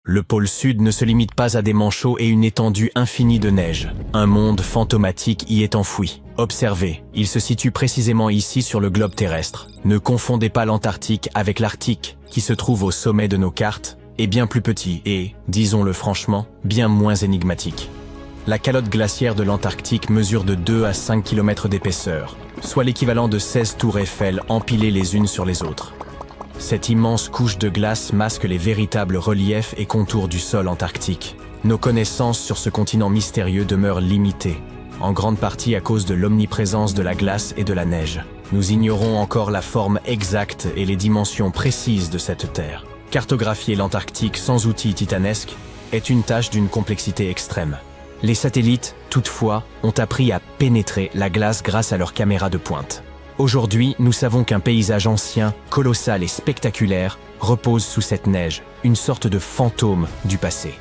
Le pôle sud ne se limite pas à des manchots et une étendue infinie de neige. Un monde fantomatique y est enfoui. Observez, il se situe précisément ici sur le globe terrestre. Ne confondez pas l'Antarctique avec l'Arctique, qui se trouve au sommet de nos cartes, est bien plus petit et, disons-le franchement, bien moins énigmatique. La calotte glaciaire de l'Antarctique mesure de 2 à 5 km d'épaisseur, soit l'équivalent de 16 tours Eiffel empilées les unes sur les autres. Cette immense couche de glace masque les véritables reliefs et contours du sol antarctique. Nos connaissances sur ce continent mystérieux demeurent limitées, en grande partie à cause de l'omniprésence de la glace et de la neige. Nous ignorons encore la forme exacte et les dimensions précises de cette terre. Cartographier l'Antarctique sans outils titanesques est une tâche d'une complexité extrême. Les satellites, toutefois, ont appris à pénétrer la glace grâce à leurs caméras de pointe. Aujourd'hui, nous savons qu'un paysage ancien, colossal et spectaculaire repose sous cette neige, une sorte de fantôme du passé.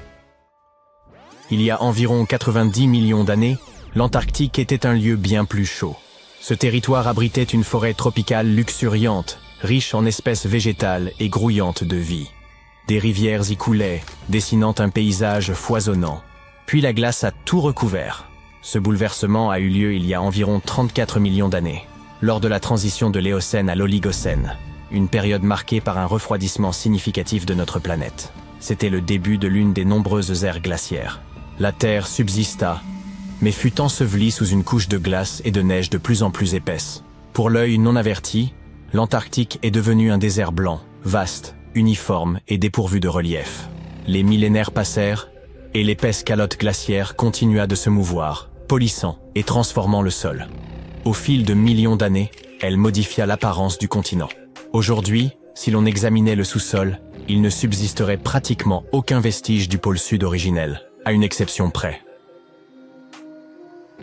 Il y a environ 90 millions d'années, l'Antarctique était un lieu bien plus chaud. Ce territoire abritait une forêt tropicale luxuriante, riche en espèces végétales et grouillante de vie. Des rivières y coulaient, dessinant un paysage foisonnant. Puis la glace a tout recouvert. Ce bouleversement a eu lieu il y a environ 34 millions d'années, lors de la transition de l'Éocène à l'Oligocène, une période marquée par un refroidissement significatif de notre planète. C'était le début de l'une des nombreuses ères glaciaires. La Terre subsista, mais fut ensevelie sous une couche de glace et de neige de plus en plus épaisse. Pour l'œil non averti, l'Antarctique est devenu un désert blanc, vaste, uniforme et dépourvu de relief. Les millénaires passèrent, et l'épaisse calotte glaciaire continua de se mouvoir, polissant et transformant le sol. Au fil de millions d'années, elle modifia l'apparence du continent. Aujourd'hui, si l'on examinait le sous-sol, il ne subsisterait pratiquement aucun vestige du pôle sud originel, à une exception près.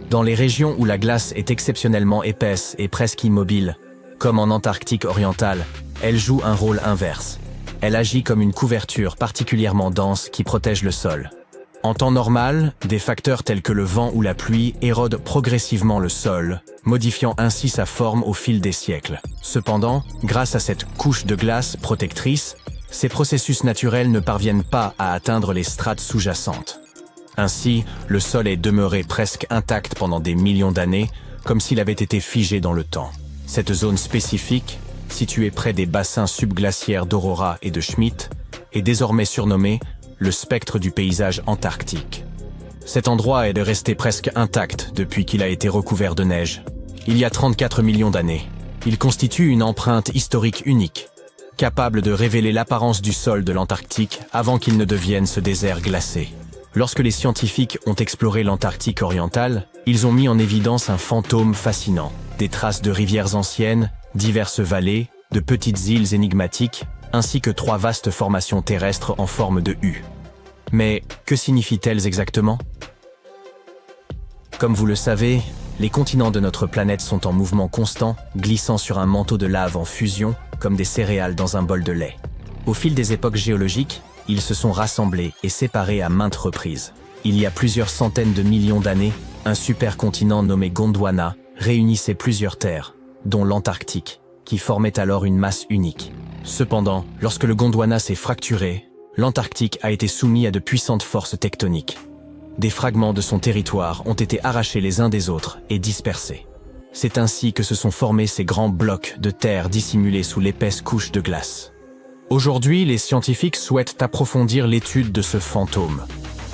Dans les régions où la glace est exceptionnellement épaisse et presque immobile, comme en Antarctique orientale, elle joue un rôle inverse. Elle agit comme une couverture particulièrement dense qui protège le sol. En temps normal, des facteurs tels que le vent ou la pluie érodent progressivement le sol, modifiant ainsi sa forme au fil des siècles. Cependant, grâce à cette couche de glace protectrice, ces processus naturels ne parviennent pas à atteindre les strates sous-jacentes. Ainsi, le sol est demeuré presque intact pendant des millions d'années, comme s'il avait été figé dans le temps. Cette zone spécifique, située près des bassins subglaciaires d'Aurora et de Schmidt, est désormais surnommée le spectre du paysage antarctique. Cet endroit est resté presque intact depuis qu'il a été recouvert de neige. Il y a 34 millions d'années. Il constitue une empreinte historique unique, capable de révéler l'apparence du sol de l'Antarctique avant qu'il ne devienne ce désert glacé. Lorsque les scientifiques ont exploré l'Antarctique orientale, ils ont mis en évidence un fantôme fascinant. Des traces de rivières anciennes, diverses vallées, de petites îles énigmatiques, ainsi que 3 vastes formations terrestres en forme de U. Mais que signifient-elles exactement? Comme vous le savez, les continents de notre planète sont en mouvement constant, glissant sur un manteau de lave en fusion, comme des céréales dans un bol de lait. Au fil des époques géologiques, ils se sont rassemblés et séparés à maintes reprises. Il y a plusieurs centaines de millions d'années, un supercontinent nommé Gondwana réunissait plusieurs terres, dont l'Antarctique, qui formait alors une masse unique. Cependant, lorsque le Gondwana s'est fracturé, l'Antarctique a été soumis à de puissantes forces tectoniques. Des fragments de son territoire ont été arrachés les uns des autres et dispersés. C'est ainsi que se sont formés ces grands blocs de terre dissimulés sous l'épaisse couche de glace. Aujourd'hui, les scientifiques souhaitent approfondir l'étude de ce fantôme.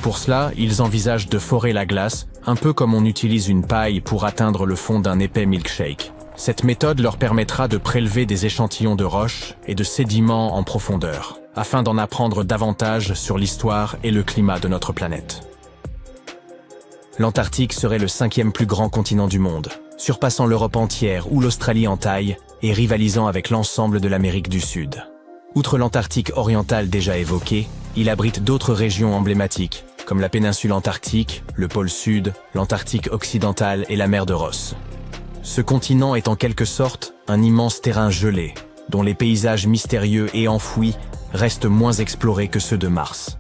Pour cela, ils envisagent de forer la glace, un peu comme on utilise une paille pour atteindre le fond d'un épais milkshake. Cette méthode leur permettra de prélever des échantillons de roches et de sédiments en profondeur, afin d'en apprendre davantage sur l'histoire et le climat de notre planète. L'Antarctique serait le 5e plus grand continent du monde, surpassant l'Europe entière ou l'Australie en taille et rivalisant avec l'ensemble de l'Amérique du Sud. Outre l'Antarctique orientale déjà évoquée, il abrite d'autres régions emblématiques, comme la péninsule antarctique, le pôle Sud, l'Antarctique occidentale et la mer de Ross. Ce continent est en quelque sorte un immense terrain gelé, dont les paysages mystérieux et enfouis restent moins explorés que ceux de Mars.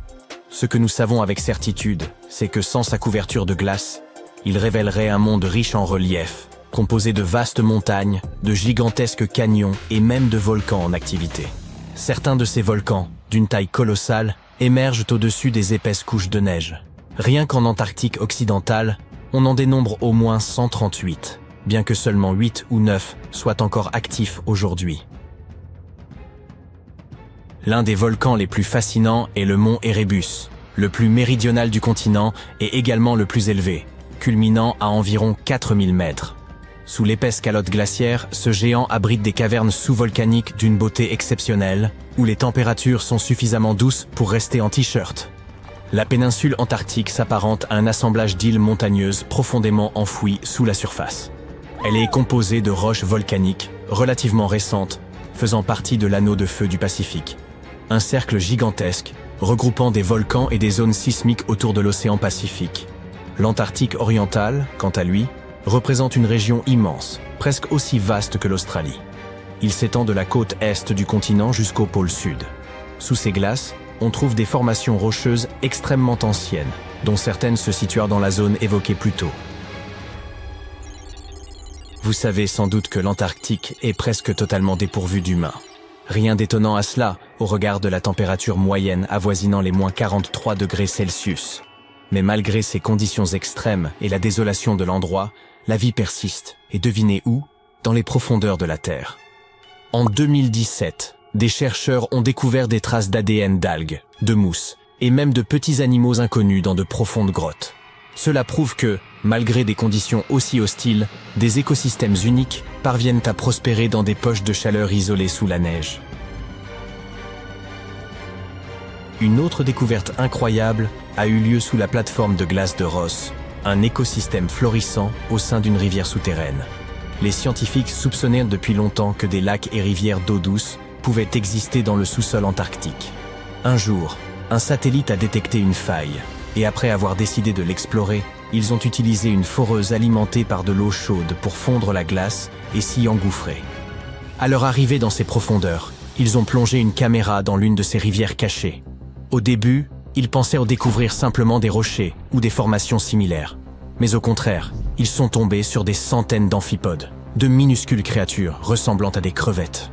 Ce que nous savons avec certitude, c'est que sans sa couverture de glace, il révélerait un monde riche en relief, composé de vastes montagnes, de gigantesques canyons et même de volcans en activité. Certains de ces volcans, d'une taille colossale, émergent au-dessus des épaisses couches de neige. Rien qu'en Antarctique occidentale, on en dénombre au moins 138, bien que seulement 8 ou 9 soient encore actifs aujourd'hui. L'un des volcans les plus fascinants est le mont Erebus, le plus méridional du continent et également le plus élevé, culminant à environ 4000 mètres. Sous l'épaisse calotte glaciaire, ce géant abrite des cavernes sous-volcaniques d'une beauté exceptionnelle, où les températures sont suffisamment douces pour rester en t-shirt. La péninsule antarctique s'apparente à un assemblage d'îles montagneuses profondément enfouies sous la surface. Elle est composée de roches volcaniques, relativement récentes, faisant partie de l'anneau de feu du Pacifique. Un cercle gigantesque, regroupant des volcans et des zones sismiques autour de l'océan Pacifique. L'Antarctique orientale, quant à lui, représente une région immense, presque aussi vaste que l'Australie. Il s'étend de la côte est du continent jusqu'au pôle sud. Sous ces glaces, on trouve des formations rocheuses extrêmement anciennes, dont certaines se situent dans la zone évoquée plus tôt. Vous savez sans doute que l'Antarctique est presque totalement dépourvue d'humains. Rien d'étonnant à cela, au regard de la température moyenne avoisinant les moins 43 degrés Celsius. Mais malgré ces conditions extrêmes et la désolation de l'endroit, la vie persiste, et devinez où? Dans les profondeurs de la Terre. En 2017, des chercheurs ont découvert des traces d'ADN d'algues, de mousses, et même de petits animaux inconnus dans de profondes grottes. Cela prouve que, malgré des conditions aussi hostiles, des écosystèmes uniques parviennent à prospérer dans des poches de chaleur isolées sous la neige. Une autre découverte incroyable a eu lieu sous la plateforme de glace de Ross, un écosystème florissant au sein d'une rivière souterraine. Les scientifiques soupçonnaient depuis longtemps que des lacs et rivières d'eau douce pouvaient exister dans le sous-sol antarctique. Un jour, un satellite a détecté une faille, et après avoir décidé de l'explorer, ils ont utilisé une foreuse alimentée par de l'eau chaude pour fondre la glace et s'y engouffrer. À leur arrivée dans ces profondeurs, ils ont plongé une caméra dans l'une de ces rivières cachées. Au début, ils pensaient découvrir simplement des rochers ou des formations similaires. Mais au contraire, ils sont tombés sur des centaines d'amphipodes, de minuscules créatures ressemblant à des crevettes.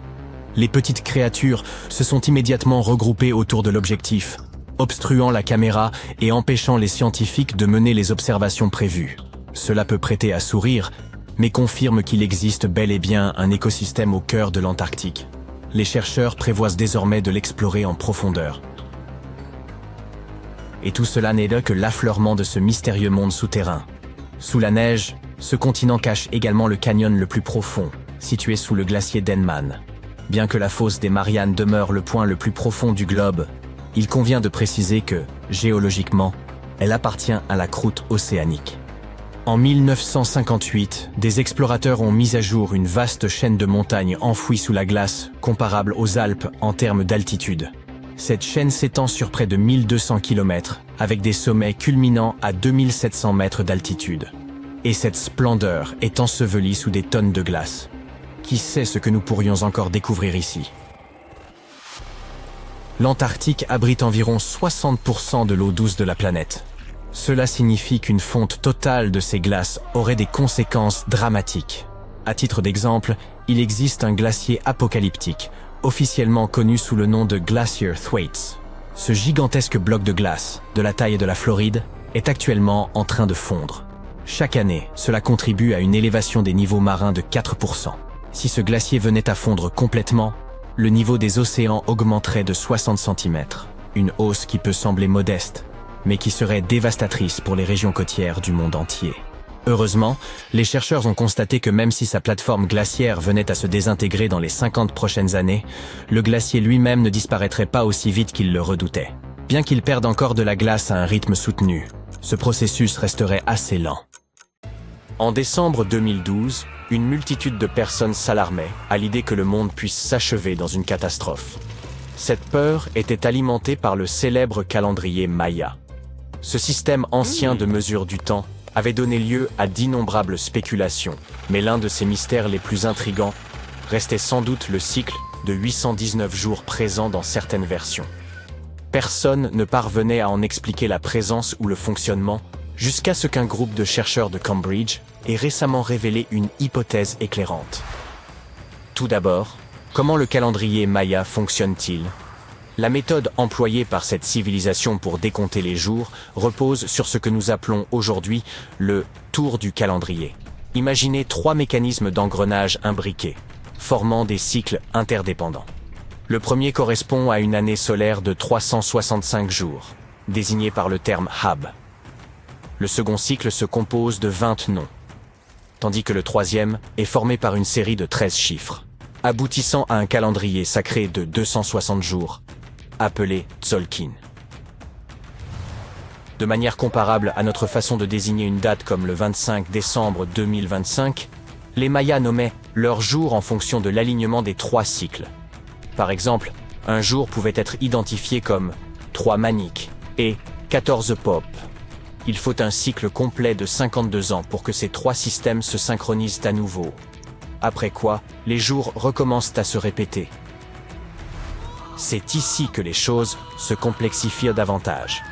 Les petites créatures se sont immédiatement regroupées autour de l'objectif, obstruant la caméra et empêchant les scientifiques de mener les observations prévues. Cela peut prêter à sourire, mais confirme qu'il existe bel et bien un écosystème au cœur de l'Antarctique. Les chercheurs prévoient désormais de l'explorer en profondeur. Et tout cela n'est là que l'affleurement de ce mystérieux monde souterrain. Sous la neige, ce continent cache également le canyon le plus profond, situé sous le glacier Denman. Bien que la fosse des Mariannes demeure le point le plus profond du globe, il convient de préciser que, géologiquement, elle appartient à la croûte océanique. En 1958, des explorateurs ont mis à jour une vaste chaîne de montagnes enfouies sous la glace, comparable aux Alpes en termes d'altitude. Cette chaîne s'étend sur près de 1200 km, avec des sommets culminant à 2700 mètres d'altitude. Et cette splendeur est ensevelie sous des tonnes de glace. Qui sait ce que nous pourrions encore découvrir ici? L'Antarctique abrite environ 60% de l'eau douce de la planète. Cela signifie qu'une fonte totale de ces glaces aurait des conséquences dramatiques. À titre d'exemple, il existe un glacier apocalyptique, officiellement connu sous le nom de Glacier Thwaites. Ce gigantesque bloc de glace, de la taille de la Floride, est actuellement en train de fondre. Chaque année, cela contribue à une élévation des niveaux marins de 4%. Si ce glacier venait à fondre complètement, le niveau des océans augmenterait de 60 cm. Une hausse qui peut sembler modeste, mais qui serait dévastatrice pour les régions côtières du monde entier. Heureusement, les chercheurs ont constaté que même si sa plateforme glaciaire venait à se désintégrer dans les 50 prochaines années, le glacier lui-même ne disparaîtrait pas aussi vite qu'il le redoutait. Bien qu'il perde encore de la glace à un rythme soutenu, ce processus resterait assez lent. En décembre 2012, une multitude de personnes s'alarmaient à l'idée que le monde puisse s'achever dans une catastrophe. Cette peur était alimentée par le célèbre calendrier Maya. Ce système ancien de mesure du temps avait donné lieu à d'innombrables spéculations, mais l'un de ses mystères les plus intrigants restait sans doute le cycle de 819 jours présent dans certaines versions. Personne ne parvenait à en expliquer la présence ou le fonctionnement, jusqu'à ce qu'un groupe de chercheurs de Cambridge ait récemment révélé une hypothèse éclairante. Tout d'abord, comment le calendrier Maya fonctionne-t-il? La méthode employée par cette civilisation pour décompter les jours repose sur ce que nous appelons aujourd'hui le tour du calendrier. Imaginez 3 mécanismes d'engrenage imbriqués, formant des cycles interdépendants. Le premier correspond à une année solaire de 365 jours, désignée par le terme Hab. Le second cycle se compose de 20 noms, tandis que le troisième est formé par une série de 13 chiffres, aboutissant à un calendrier sacré de 260 jours, appelé Tzolk'in. De manière comparable à notre façon de désigner une date comme le 25 décembre 2025, les Mayas nommaient leurs jours en fonction de l'alignement des 3 cycles. Par exemple, un jour pouvait être identifié comme 3 Maniques et 14 Pop. Il faut un cycle complet de 52 ans pour que ces 3 systèmes se synchronisent à nouveau. Après quoi, les jours recommencent à se répéter. C'est ici que les choses se complexifient davantage.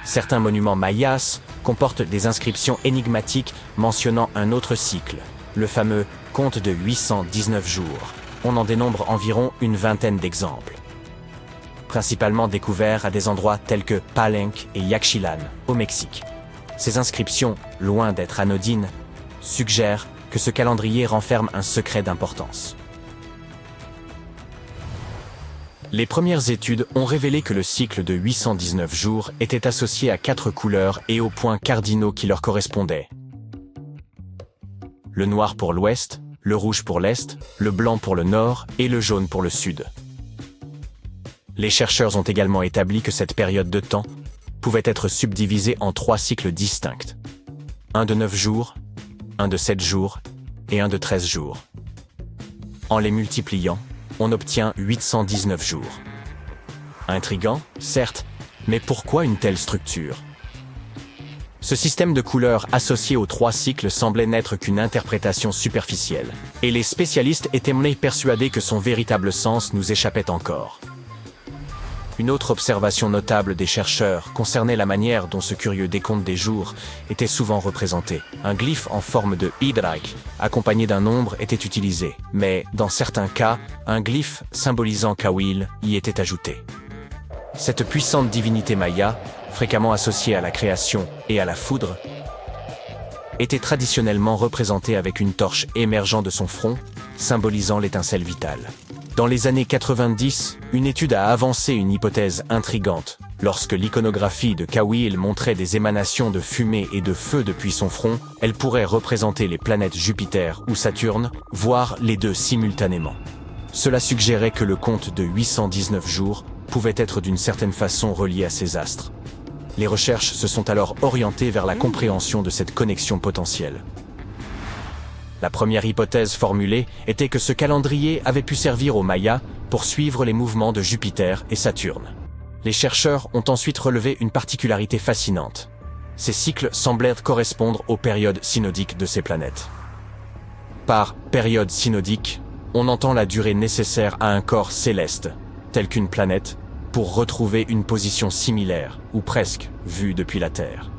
Certains monuments mayas comportent des inscriptions énigmatiques mentionnant un autre cycle, le fameux compte de 819 jours. On en dénombre environ une vingtaine d'exemples, principalement découverts à des endroits tels que Palenque et Yaxchilan, au Mexique. Ces inscriptions, loin d'être anodines, suggèrent que ce calendrier renferme un secret d'importance. Les premières études ont révélé que le cycle de 819 jours était associé à 4 couleurs et aux points cardinaux qui leur correspondaient. Le noir pour l'ouest, le rouge pour l'est, le blanc pour le nord et le jaune pour le sud. Les chercheurs ont également établi que cette période de temps pouvait être subdivisée en 3 cycles distincts. Un de 9 jours, un de 7 jours et un de 13 jours. En les multipliant, on obtient 819 jours. Intriguant, certes, mais pourquoi une telle structure? Ce système de couleurs associé aux 3 cycles semblait n'être qu'une interprétation superficielle, et les spécialistes étaient persuadés que son véritable sens nous échappait encore. Une autre observation notable des chercheurs concernait la manière dont ce curieux décompte des jours était souvent représenté. Un glyphe en forme de hydraque, accompagné d'un nombre, était utilisé, mais dans certains cas, un glyphe symbolisant Kawil y était ajouté. Cette puissante divinité maya, fréquemment associée à la création et à la foudre, était traditionnellement représentée avec une torche émergeant de son front, symbolisant l'étincelle vitale. Dans les années 90, une étude a avancé une hypothèse intrigante. Lorsque l'iconographie de Kawil montrait des émanations de fumée et de feu depuis son front, elle pourrait représenter les planètes Jupiter ou Saturne, voire les deux simultanément. Cela suggérait que le compte de 819 jours pouvait être d'une certaine façon relié à ces astres. Les recherches se sont alors orientées vers la compréhension de cette connexion potentielle. La première hypothèse formulée était que ce calendrier avait pu servir aux Mayas pour suivre les mouvements de Jupiter et Saturne. Les chercheurs ont ensuite relevé une particularité fascinante. Ces cycles semblaient correspondre aux périodes synodiques de ces planètes. Par période synodique, on entend la durée nécessaire à un corps céleste, tel qu'une planète, pour retrouver une position similaire, ou presque, vue depuis la Terre.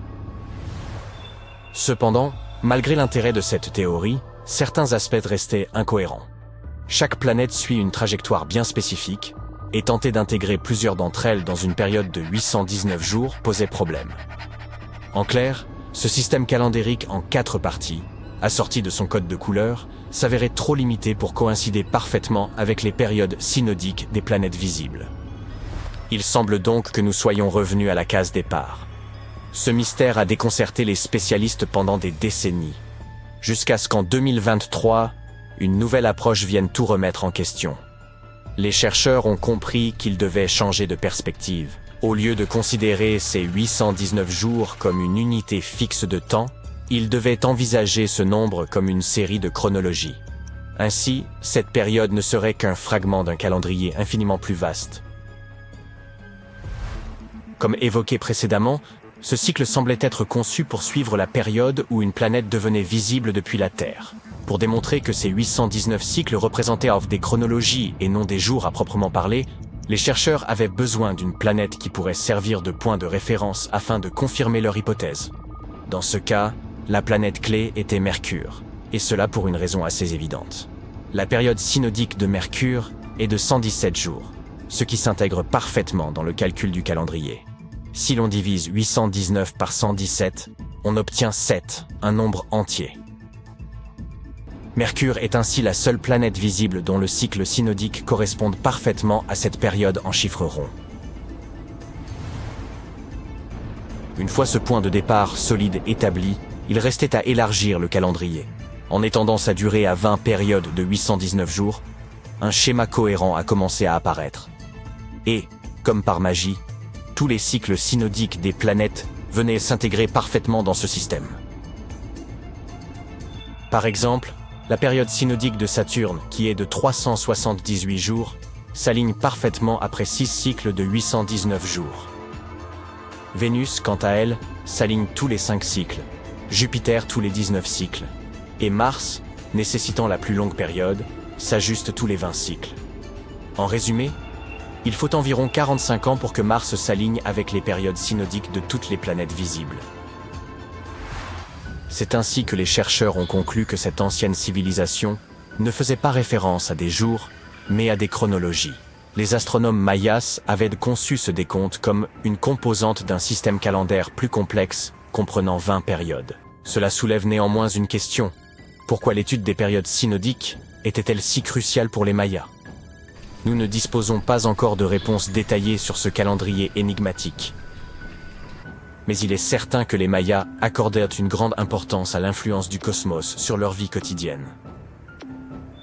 Cependant, malgré l'intérêt de cette théorie, certains aspects restaient incohérents. Chaque planète suit une trajectoire bien spécifique, et tenter d'intégrer plusieurs d'entre elles dans une période de 819 jours posait problème. En clair, ce système calendérique en 4 parties, assorti de son code de couleurs, s'avérait trop limité pour coïncider parfaitement avec les périodes synodiques des planètes visibles. Il semble donc que nous soyons revenus à la case départ. Ce mystère a déconcerté les spécialistes pendant des décennies, jusqu'à ce qu'en 2023, une nouvelle approche vienne tout remettre en question. Les chercheurs ont compris qu'ils devaient changer de perspective. Au lieu de considérer ces 819 jours comme une unité fixe de temps, ils devaient envisager ce nombre comme une série de chronologies. Ainsi, cette période ne serait qu'un fragment d'un calendrier infiniment plus vaste. Comme évoqué précédemment, ce cycle semblait être conçu pour suivre la période où une planète devenait visible depuis la Terre. Pour démontrer que ces 819 cycles représentaient des chronologies et non des jours à proprement parler, les chercheurs avaient besoin d'une planète qui pourrait servir de point de référence afin de confirmer leur hypothèse. Dans ce cas, la planète clé était Mercure, et cela pour une raison assez évidente. La période synodique de Mercure est de 117 jours, ce qui s'intègre parfaitement dans le calcul du calendrier. Si l'on divise 819 par 117, on obtient 7, un nombre entier. Mercure est ainsi la seule planète visible dont le cycle synodique corresponde parfaitement à cette période en chiffres ronds. Une fois ce point de départ solide établi, il restait à élargir le calendrier. En étendant sa durée à 20 périodes de 819 jours, un schéma cohérent a commencé à apparaître. Et, comme par magie, tous les cycles synodiques des planètes venaient s'intégrer parfaitement dans ce système. Par exemple, la période synodique de Saturne, qui est de 378 jours, s'aligne parfaitement après 6 cycles de 819 jours. Vénus, quant à elle, s'aligne tous les 5 cycles, Jupiter tous les 19 cycles, et Mars, nécessitant la plus longue période, s'ajuste tous les 20 cycles. En résumé, il faut environ 45 ans pour que Mars s'aligne avec les périodes synodiques de toutes les planètes visibles. C'est ainsi que les chercheurs ont conclu que cette ancienne civilisation ne faisait pas référence à des jours, mais à des chronologies. Les astronomes mayas avaient conçu ce décompte comme une composante d'un système calendaire plus complexe, comprenant 20 périodes. Cela soulève néanmoins une question. Pourquoi l'étude des périodes synodiques était-elle si cruciale pour les Mayas? Nous ne disposons pas encore de réponses détaillées sur ce calendrier énigmatique. Mais il est certain que les Mayas accordèrent une grande importance à l'influence du cosmos sur leur vie quotidienne.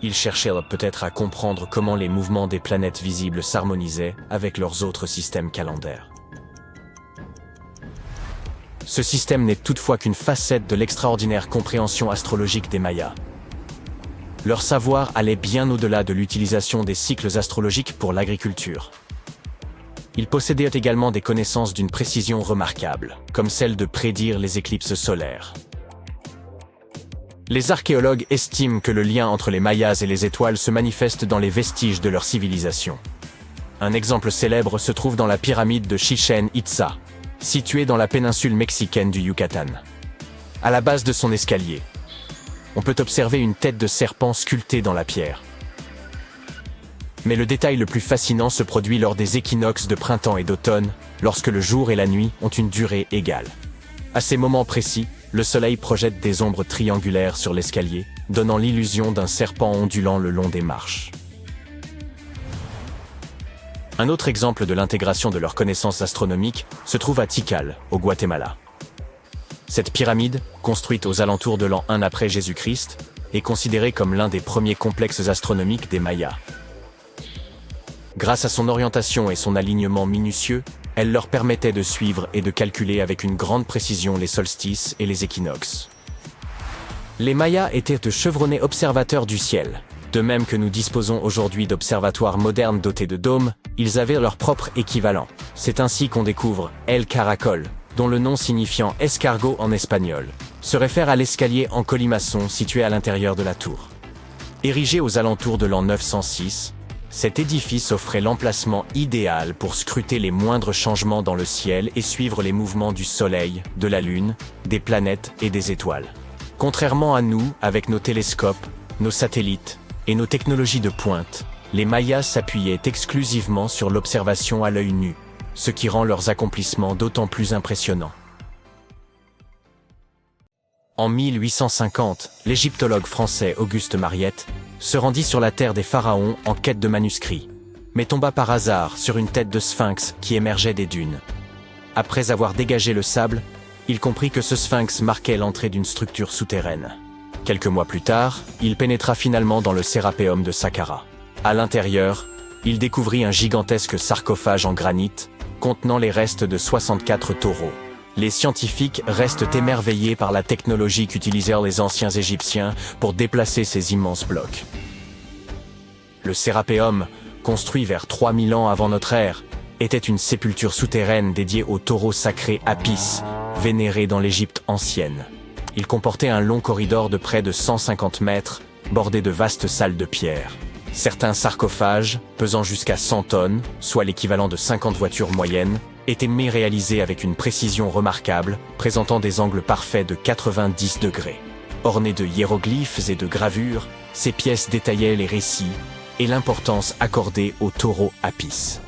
Ils cherchèrent peut-être à comprendre comment les mouvements des planètes visibles s'harmonisaient avec leurs autres systèmes calendaires. Ce système n'est toutefois qu'une facette de l'extraordinaire compréhension astrologique des Mayas. Leur savoir allait bien au-delà de l'utilisation des cycles astrologiques pour l'agriculture. Ils possédaient également des connaissances d'une précision remarquable, comme celle de prédire les éclipses solaires. Les archéologues estiment que le lien entre les Mayas et les étoiles se manifeste dans les vestiges de leur civilisation. Un exemple célèbre se trouve dans la pyramide de Chichén Itzá, située dans la péninsule mexicaine du Yucatan. À la base de son escalier, on peut observer une tête de serpent sculptée dans la pierre. Mais le détail le plus fascinant se produit lors des équinoxes de printemps et d'automne, lorsque le jour et la nuit ont une durée égale. À ces moments précis, le soleil projette des ombres triangulaires sur l'escalier, donnant l'illusion d'un serpent ondulant le long des marches. Un autre exemple de l'intégration de leurs connaissances astronomiques se trouve à Tikal, au Guatemala. Cette pyramide, construite aux alentours de l'an 1 après Jésus-Christ, est considérée comme l'un des premiers complexes astronomiques des Mayas. Grâce à son orientation et son alignement minutieux, elle leur permettait de suivre et de calculer avec une grande précision les solstices et les équinoxes. Les Mayas étaient de chevronnés observateurs du ciel. De même que nous disposons aujourd'hui d'observatoires modernes dotés de dômes, ils avaient leur propre équivalent. C'est ainsi qu'on découvre El Caracol, dont le nom signifiant escargot en espagnol, se réfère à l'escalier en colimaçon situé à l'intérieur de la tour. Érigé aux alentours de l'an 906, cet édifice offrait l'emplacement idéal pour scruter les moindres changements dans le ciel et suivre les mouvements du Soleil, de la Lune, des planètes et des étoiles. Contrairement à nous, avec nos télescopes, nos satellites et nos technologies de pointe, les Mayas s'appuyaient exclusivement sur l'observation à l'œil nu, ce qui rend leurs accomplissements d'autant plus impressionnants. En 1850, l'égyptologue français Auguste Mariette se rendit sur la terre des pharaons en quête de manuscrits, mais tomba par hasard sur une tête de sphinx qui émergeait des dunes. Après avoir dégagé le sable, il comprit que ce sphinx marquait l'entrée d'une structure souterraine. Quelques mois plus tard, il pénétra finalement dans le Sérapéum de Saqqara. À l'intérieur, il découvrit un gigantesque sarcophage en granit contenant les restes de 64 taureaux. Les scientifiques restent émerveillés par la technologie qu'utilisèrent les anciens Égyptiens pour déplacer ces immenses blocs. Le Sérapéum, construit vers 3000 ans avant notre ère, était une sépulture souterraine dédiée au taureau sacré Apis, vénéré dans l'Égypte ancienne. Il comportait un long corridor de près de 150 mètres, bordé de vastes salles de pierre. Certains sarcophages, pesant jusqu'à 100 tonnes, soit l'équivalent de 50 voitures moyennes, étaient réalisés avec une précision remarquable, présentant des angles parfaits de 90 degrés. Ornés de hiéroglyphes et de gravures, ces pièces détaillaient les récits, et l'importance accordée au taureau Apis.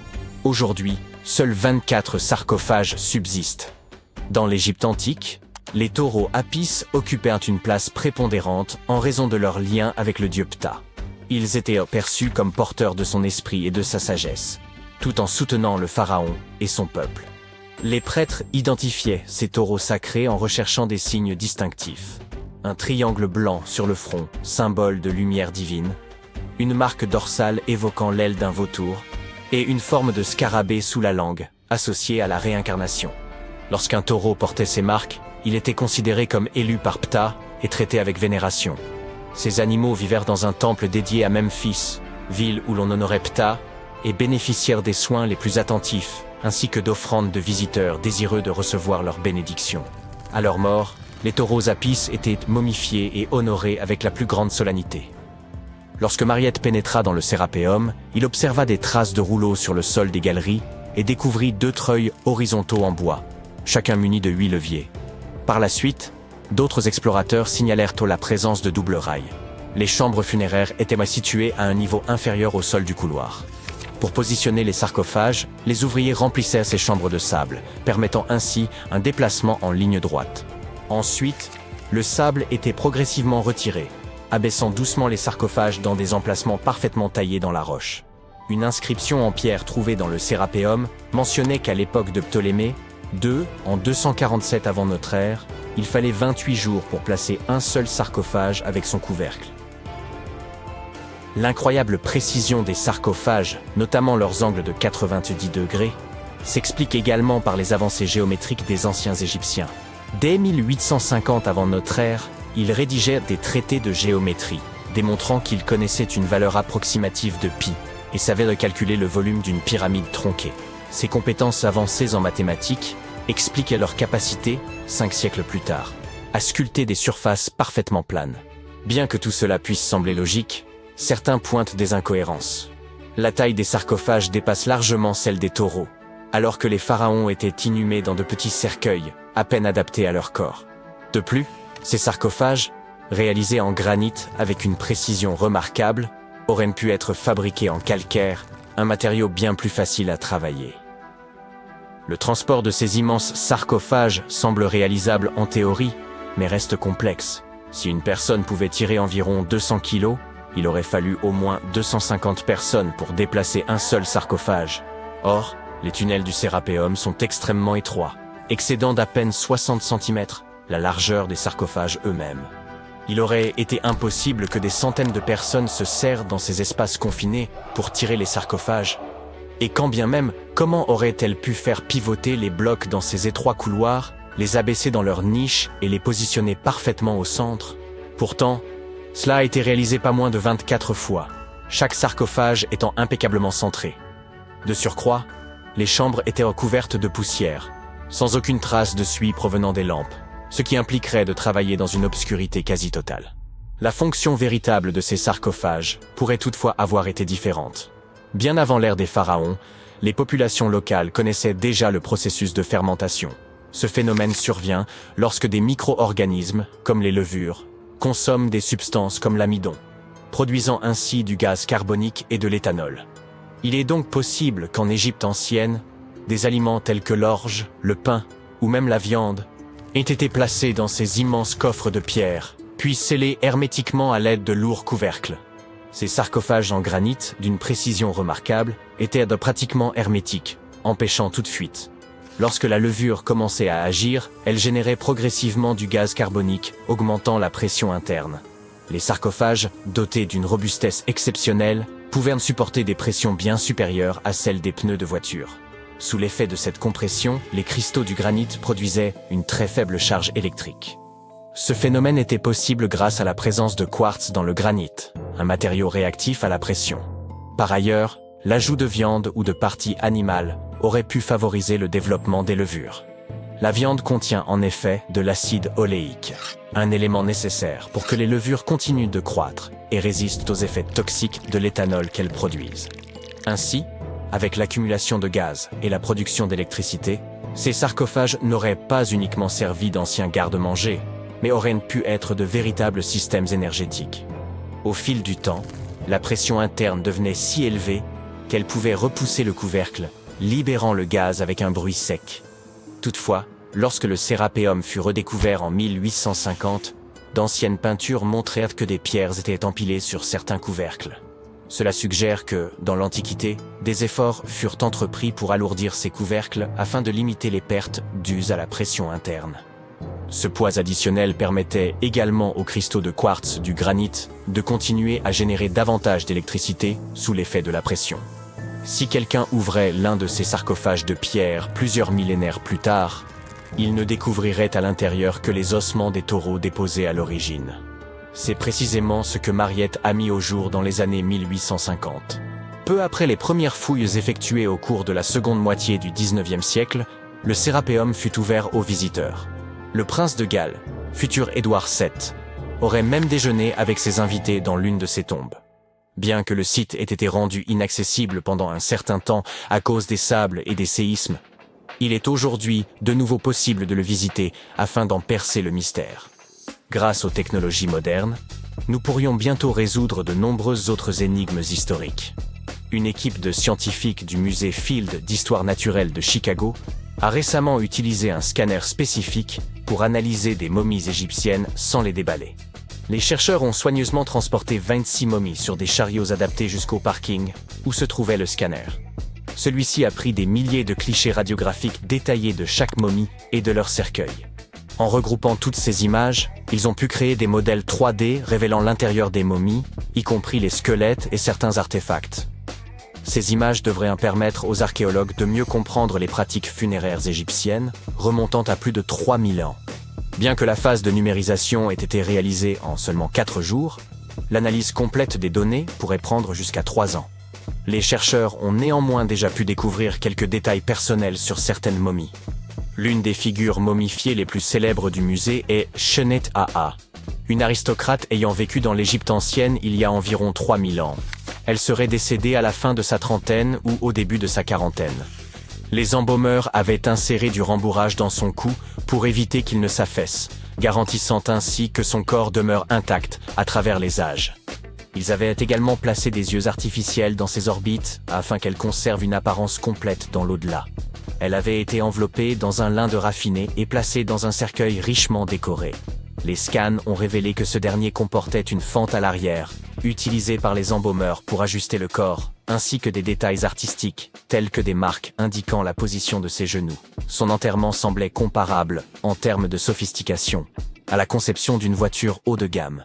Aujourd'hui, seuls 24 sarcophages subsistent. Dans l'Égypte antique, les taureaux Apis occupaient une place prépondérante en raison de leur lien avec le dieu Ptah. Ils étaient perçus comme porteurs de son esprit et de sa sagesse, tout en soutenant le pharaon et son peuple. Les prêtres identifiaient ces taureaux sacrés en recherchant des signes distinctifs. Un triangle blanc sur le front, symbole de lumière divine, une marque dorsale évoquant l'aile d'un vautour, et une forme de scarabée sous la langue, associée à la réincarnation. Lorsqu'un taureau portait ces marques, il était considéré comme élu par Ptah et traité avec vénération. Ces animaux vivèrent dans un temple dédié à Memphis, ville où l'on honorait Ptah, et bénéficièrent des soins les plus attentifs, ainsi que d'offrandes de visiteurs désireux de recevoir leur bénédiction. À leur mort, les taureaux Apis étaient momifiés et honorés avec la plus grande solennité. Lorsque Mariette pénétra dans le Sérapéum, il observa des traces de rouleaux sur le sol des galeries et découvrit 2 treuils horizontaux en bois, chacun muni de 8 leviers. Par la suite, d'autres explorateurs signalèrent la présence de doubles rails. Les chambres funéraires étaient situées à un niveau inférieur au sol du couloir. Pour positionner les sarcophages, les ouvriers remplissaient ces chambres de sable, permettant ainsi un déplacement en ligne droite. Ensuite, le sable était progressivement retiré, abaissant doucement les sarcophages dans des emplacements parfaitement taillés dans la roche. Une inscription en pierre trouvée dans le Sérapéum mentionnait qu'à l'époque de Ptolémée II, en 247 avant notre ère, il fallait 28 jours pour placer un seul sarcophage avec son couvercle. L'incroyable précision des sarcophages, notamment leurs angles de 90 degrés, s'explique également par les avancées géométriques des anciens Égyptiens. Dès 1850 avant notre ère, ils rédigèrent des traités de géométrie, démontrant qu'ils connaissaient une valeur approximative de pi et savaient recalculer le volume d'une pyramide tronquée. Ces compétences avancées en mathématiques expliquent leur capacité, 5 siècles plus tard, à sculpter des surfaces parfaitement planes. Bien que tout cela puisse sembler logique, certains pointent des incohérences. La taille des sarcophages dépasse largement celle des taureaux, alors que les pharaons étaient inhumés dans de petits cercueils, à peine adaptés à leur corps. De plus, ces sarcophages, réalisés en granit avec une précision remarquable, auraient pu être fabriqués en calcaire, un matériau bien plus facile à travailler. Le transport de ces immenses sarcophages semble réalisable en théorie, mais reste complexe. Si une personne pouvait tirer environ 200 kilos, il aurait fallu au moins 250 personnes pour déplacer un seul sarcophage. Or, les tunnels du Sérapéum sont extrêmement étroits, excédant d'à peine 60 cm la largeur des sarcophages eux-mêmes. Il aurait été impossible que des centaines de personnes se serrent dans ces espaces confinés pour tirer les sarcophages. Et quand bien même, comment auraient-elles pu faire pivoter les blocs dans ces étroits couloirs, les abaisser dans leurs niches et les positionner parfaitement au centre? Pourtant, cela a été réalisé pas moins de 24 fois, chaque sarcophage étant impeccablement centré. De surcroît, les chambres étaient recouvertes de poussière, sans aucune trace de suie provenant des lampes, ce qui impliquerait de travailler dans une obscurité quasi totale. La fonction véritable de ces sarcophages pourrait toutefois avoir été différente. Bien avant l'ère des pharaons, les populations locales connaissaient déjà le processus de fermentation. Ce phénomène survient lorsque des micro-organismes, comme les levures, consomment des substances comme l'amidon, produisant ainsi du gaz carbonique et de l'éthanol. Il est donc possible qu'en Égypte ancienne, des aliments tels que l'orge, le pain ou même la viande aient été placés dans ces immenses coffres de pierre, puis scellés hermétiquement à l'aide de lourds couvercles. Ces sarcophages en granit, d'une précision remarquable, étaient pratiquement hermétiques, empêchant toute fuite. Lorsque la levure commençait à agir, elle générait progressivement du gaz carbonique, augmentant la pression interne. Les sarcophages, dotés d'une robustesse exceptionnelle, pouvaient supporter des pressions bien supérieures à celles des pneus de voiture. Sous l'effet de cette compression, les cristaux du granit produisaient une très faible charge électrique. Ce phénomène était possible grâce à la présence de quartz dans le granit, un matériau réactif à la pression. Par ailleurs, l'ajout de viande ou de parties animales aurait pu favoriser le développement des levures. La viande contient en effet de l'acide oléique, un élément nécessaire pour que les levures continuent de croître et résistent aux effets toxiques de l'éthanol qu'elles produisent. Ainsi, avec l'accumulation de gaz et la production d'électricité, ces sarcophages n'auraient pas uniquement servi d'anciens garde-manger, mais auraient pu être de véritables systèmes énergétiques. Au fil du temps, la pression interne devenait si élevée qu'elle pouvait repousser le couvercle, libérant le gaz avec un bruit sec. Toutefois, lorsque le Sérapéum fut redécouvert en 1850, d'anciennes peintures montrèrent que des pierres étaient empilées sur certains couvercles. Cela suggère que, dans l'Antiquité, des efforts furent entrepris pour alourdir ces couvercles afin de limiter les pertes dues à la pression interne. Ce poids additionnel permettait également aux cristaux de quartz du granit de continuer à générer davantage d'électricité sous l'effet de la pression. Si quelqu'un ouvrait l'un de ces sarcophages de pierre plusieurs millénaires plus tard, il ne découvrirait à l'intérieur que les ossements des taureaux déposés à l'origine. C'est précisément ce que Mariette a mis au jour dans les années 1850. Peu après les premières fouilles effectuées au cours de la seconde moitié du XIXe siècle, le Sérapéum fut ouvert aux visiteurs. Le prince de Galles, futur Édouard VII, aurait même déjeuné avec ses invités dans l'une de ses tombes. Bien que le site ait été rendu inaccessible pendant un certain temps à cause des sables et des séismes, il est aujourd'hui de nouveau possible de le visiter afin d'en percer le mystère. Grâce aux technologies modernes, nous pourrions bientôt résoudre de nombreuses autres énigmes historiques. Une équipe de scientifiques du musée Field d'Histoire naturelle de Chicago a récemment utilisé un scanner spécifique pour analyser des momies égyptiennes sans les déballer. Les chercheurs ont soigneusement transporté 26 momies sur des chariots adaptés jusqu'au parking où se trouvait le scanner. Celui-ci a pris des milliers de clichés radiographiques détaillés de chaque momie et de leur cercueil. En regroupant toutes ces images, ils ont pu créer des modèles 3D révélant l'intérieur des momies, y compris les squelettes et certains artefacts. Ces images devraient permettre aux archéologues de mieux comprendre les pratiques funéraires égyptiennes, remontant à plus de 3000 ans. Bien que la phase de numérisation ait été réalisée en seulement 4 jours, l'analyse complète des données pourrait prendre jusqu'à 3 ans. Les chercheurs ont néanmoins déjà pu découvrir quelques détails personnels sur certaines momies. L'une des figures momifiées les plus célèbres du musée est Shennet Aa, une aristocrate ayant vécu dans l'Égypte ancienne il y a environ 3000 ans. Elle serait décédée à la fin de sa trentaine ou au début de sa quarantaine. Les embaumeurs avaient inséré du rembourrage dans son cou pour éviter qu'il ne s'affaisse, garantissant ainsi que son corps demeure intact à travers les âges. Ils avaient également placé des yeux artificiels dans ses orbites afin qu'elle conserve une apparence complète dans l'au-delà. Elle avait été enveloppée dans un lin de raffiné et placée dans un cercueil richement décoré. Les scans ont révélé que ce dernier comportait une fente à l'arrière, utilisée par les embaumeurs pour ajuster le corps, ainsi que des détails artistiques, tels que des marques indiquant la position de ses genoux. Son enterrement semblait comparable, en termes de sophistication, à la conception d'une voiture haut de gamme.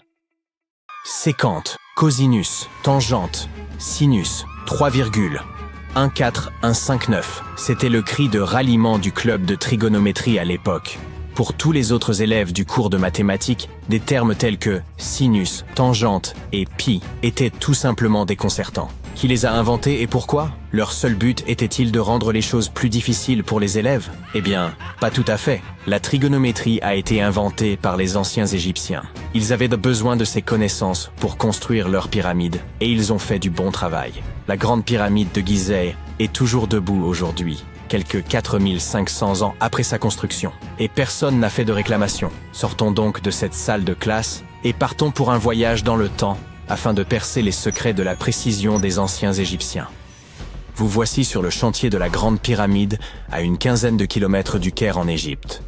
Sécante, cosinus, tangente, sinus, 3,14159. C'était le cri de ralliement du club de trigonométrie à l'époque. Pour tous les autres élèves du cours de mathématiques, des termes tels que sinus, tangente et pi étaient tout simplement déconcertants. Qui les a inventés et pourquoi? Leur seul but était-il de rendre les choses plus difficiles pour les élèves? Eh bien, pas tout à fait. La trigonométrie a été inventée par les anciens Égyptiens. Ils avaient besoin de ces connaissances pour construire leurs pyramides, et ils ont fait du bon travail. La grande pyramide de Gizeh est toujours debout aujourd'hui, quelques 4500 ans après sa construction. Et personne n'a fait de réclamation. Sortons donc de cette salle de classe et partons pour un voyage dans le temps afin de percer les secrets de la précision des anciens Égyptiens. Vous voici sur le chantier de la Grande Pyramide, à une quinzaine de kilomètres du Caire en Égypte.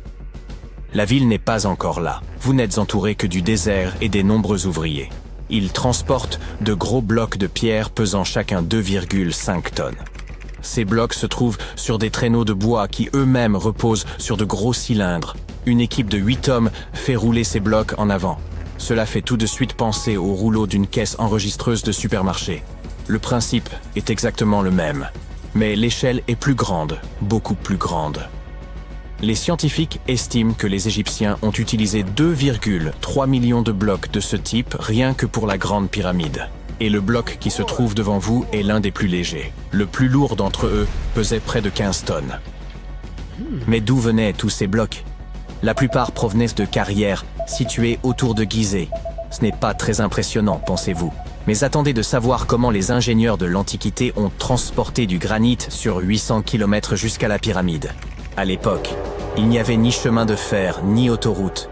La ville n'est pas encore là. Vous n'êtes entouré que du désert et des nombreux ouvriers. Ils transportent de gros blocs de pierre pesant chacun 2,5 tonnes. Ces blocs se trouvent sur des traîneaux de bois qui eux-mêmes reposent sur de gros cylindres. Une équipe de 8 hommes fait rouler ces blocs en avant. Cela fait tout de suite penser au rouleau d'une caisse enregistreuse de supermarché. Le principe est exactement le même, mais l'échelle est plus grande, beaucoup plus grande. Les scientifiques estiment que les Égyptiens ont utilisé 2,3 millions de blocs de ce type rien que pour la Grande Pyramide. Et le bloc qui se trouve devant vous est l'un des plus légers. Le plus lourd d'entre eux pesait près de 15 tonnes. Mais d'où venaient tous ces blocs? La plupart provenaient de carrières situées autour de Gizeh. Ce n'est pas très impressionnant, pensez-vous. Mais attendez de savoir comment les ingénieurs de l'Antiquité ont transporté du granit sur 800 km jusqu'à la pyramide. À l'époque, il n'y avait ni chemin de fer, ni autoroute.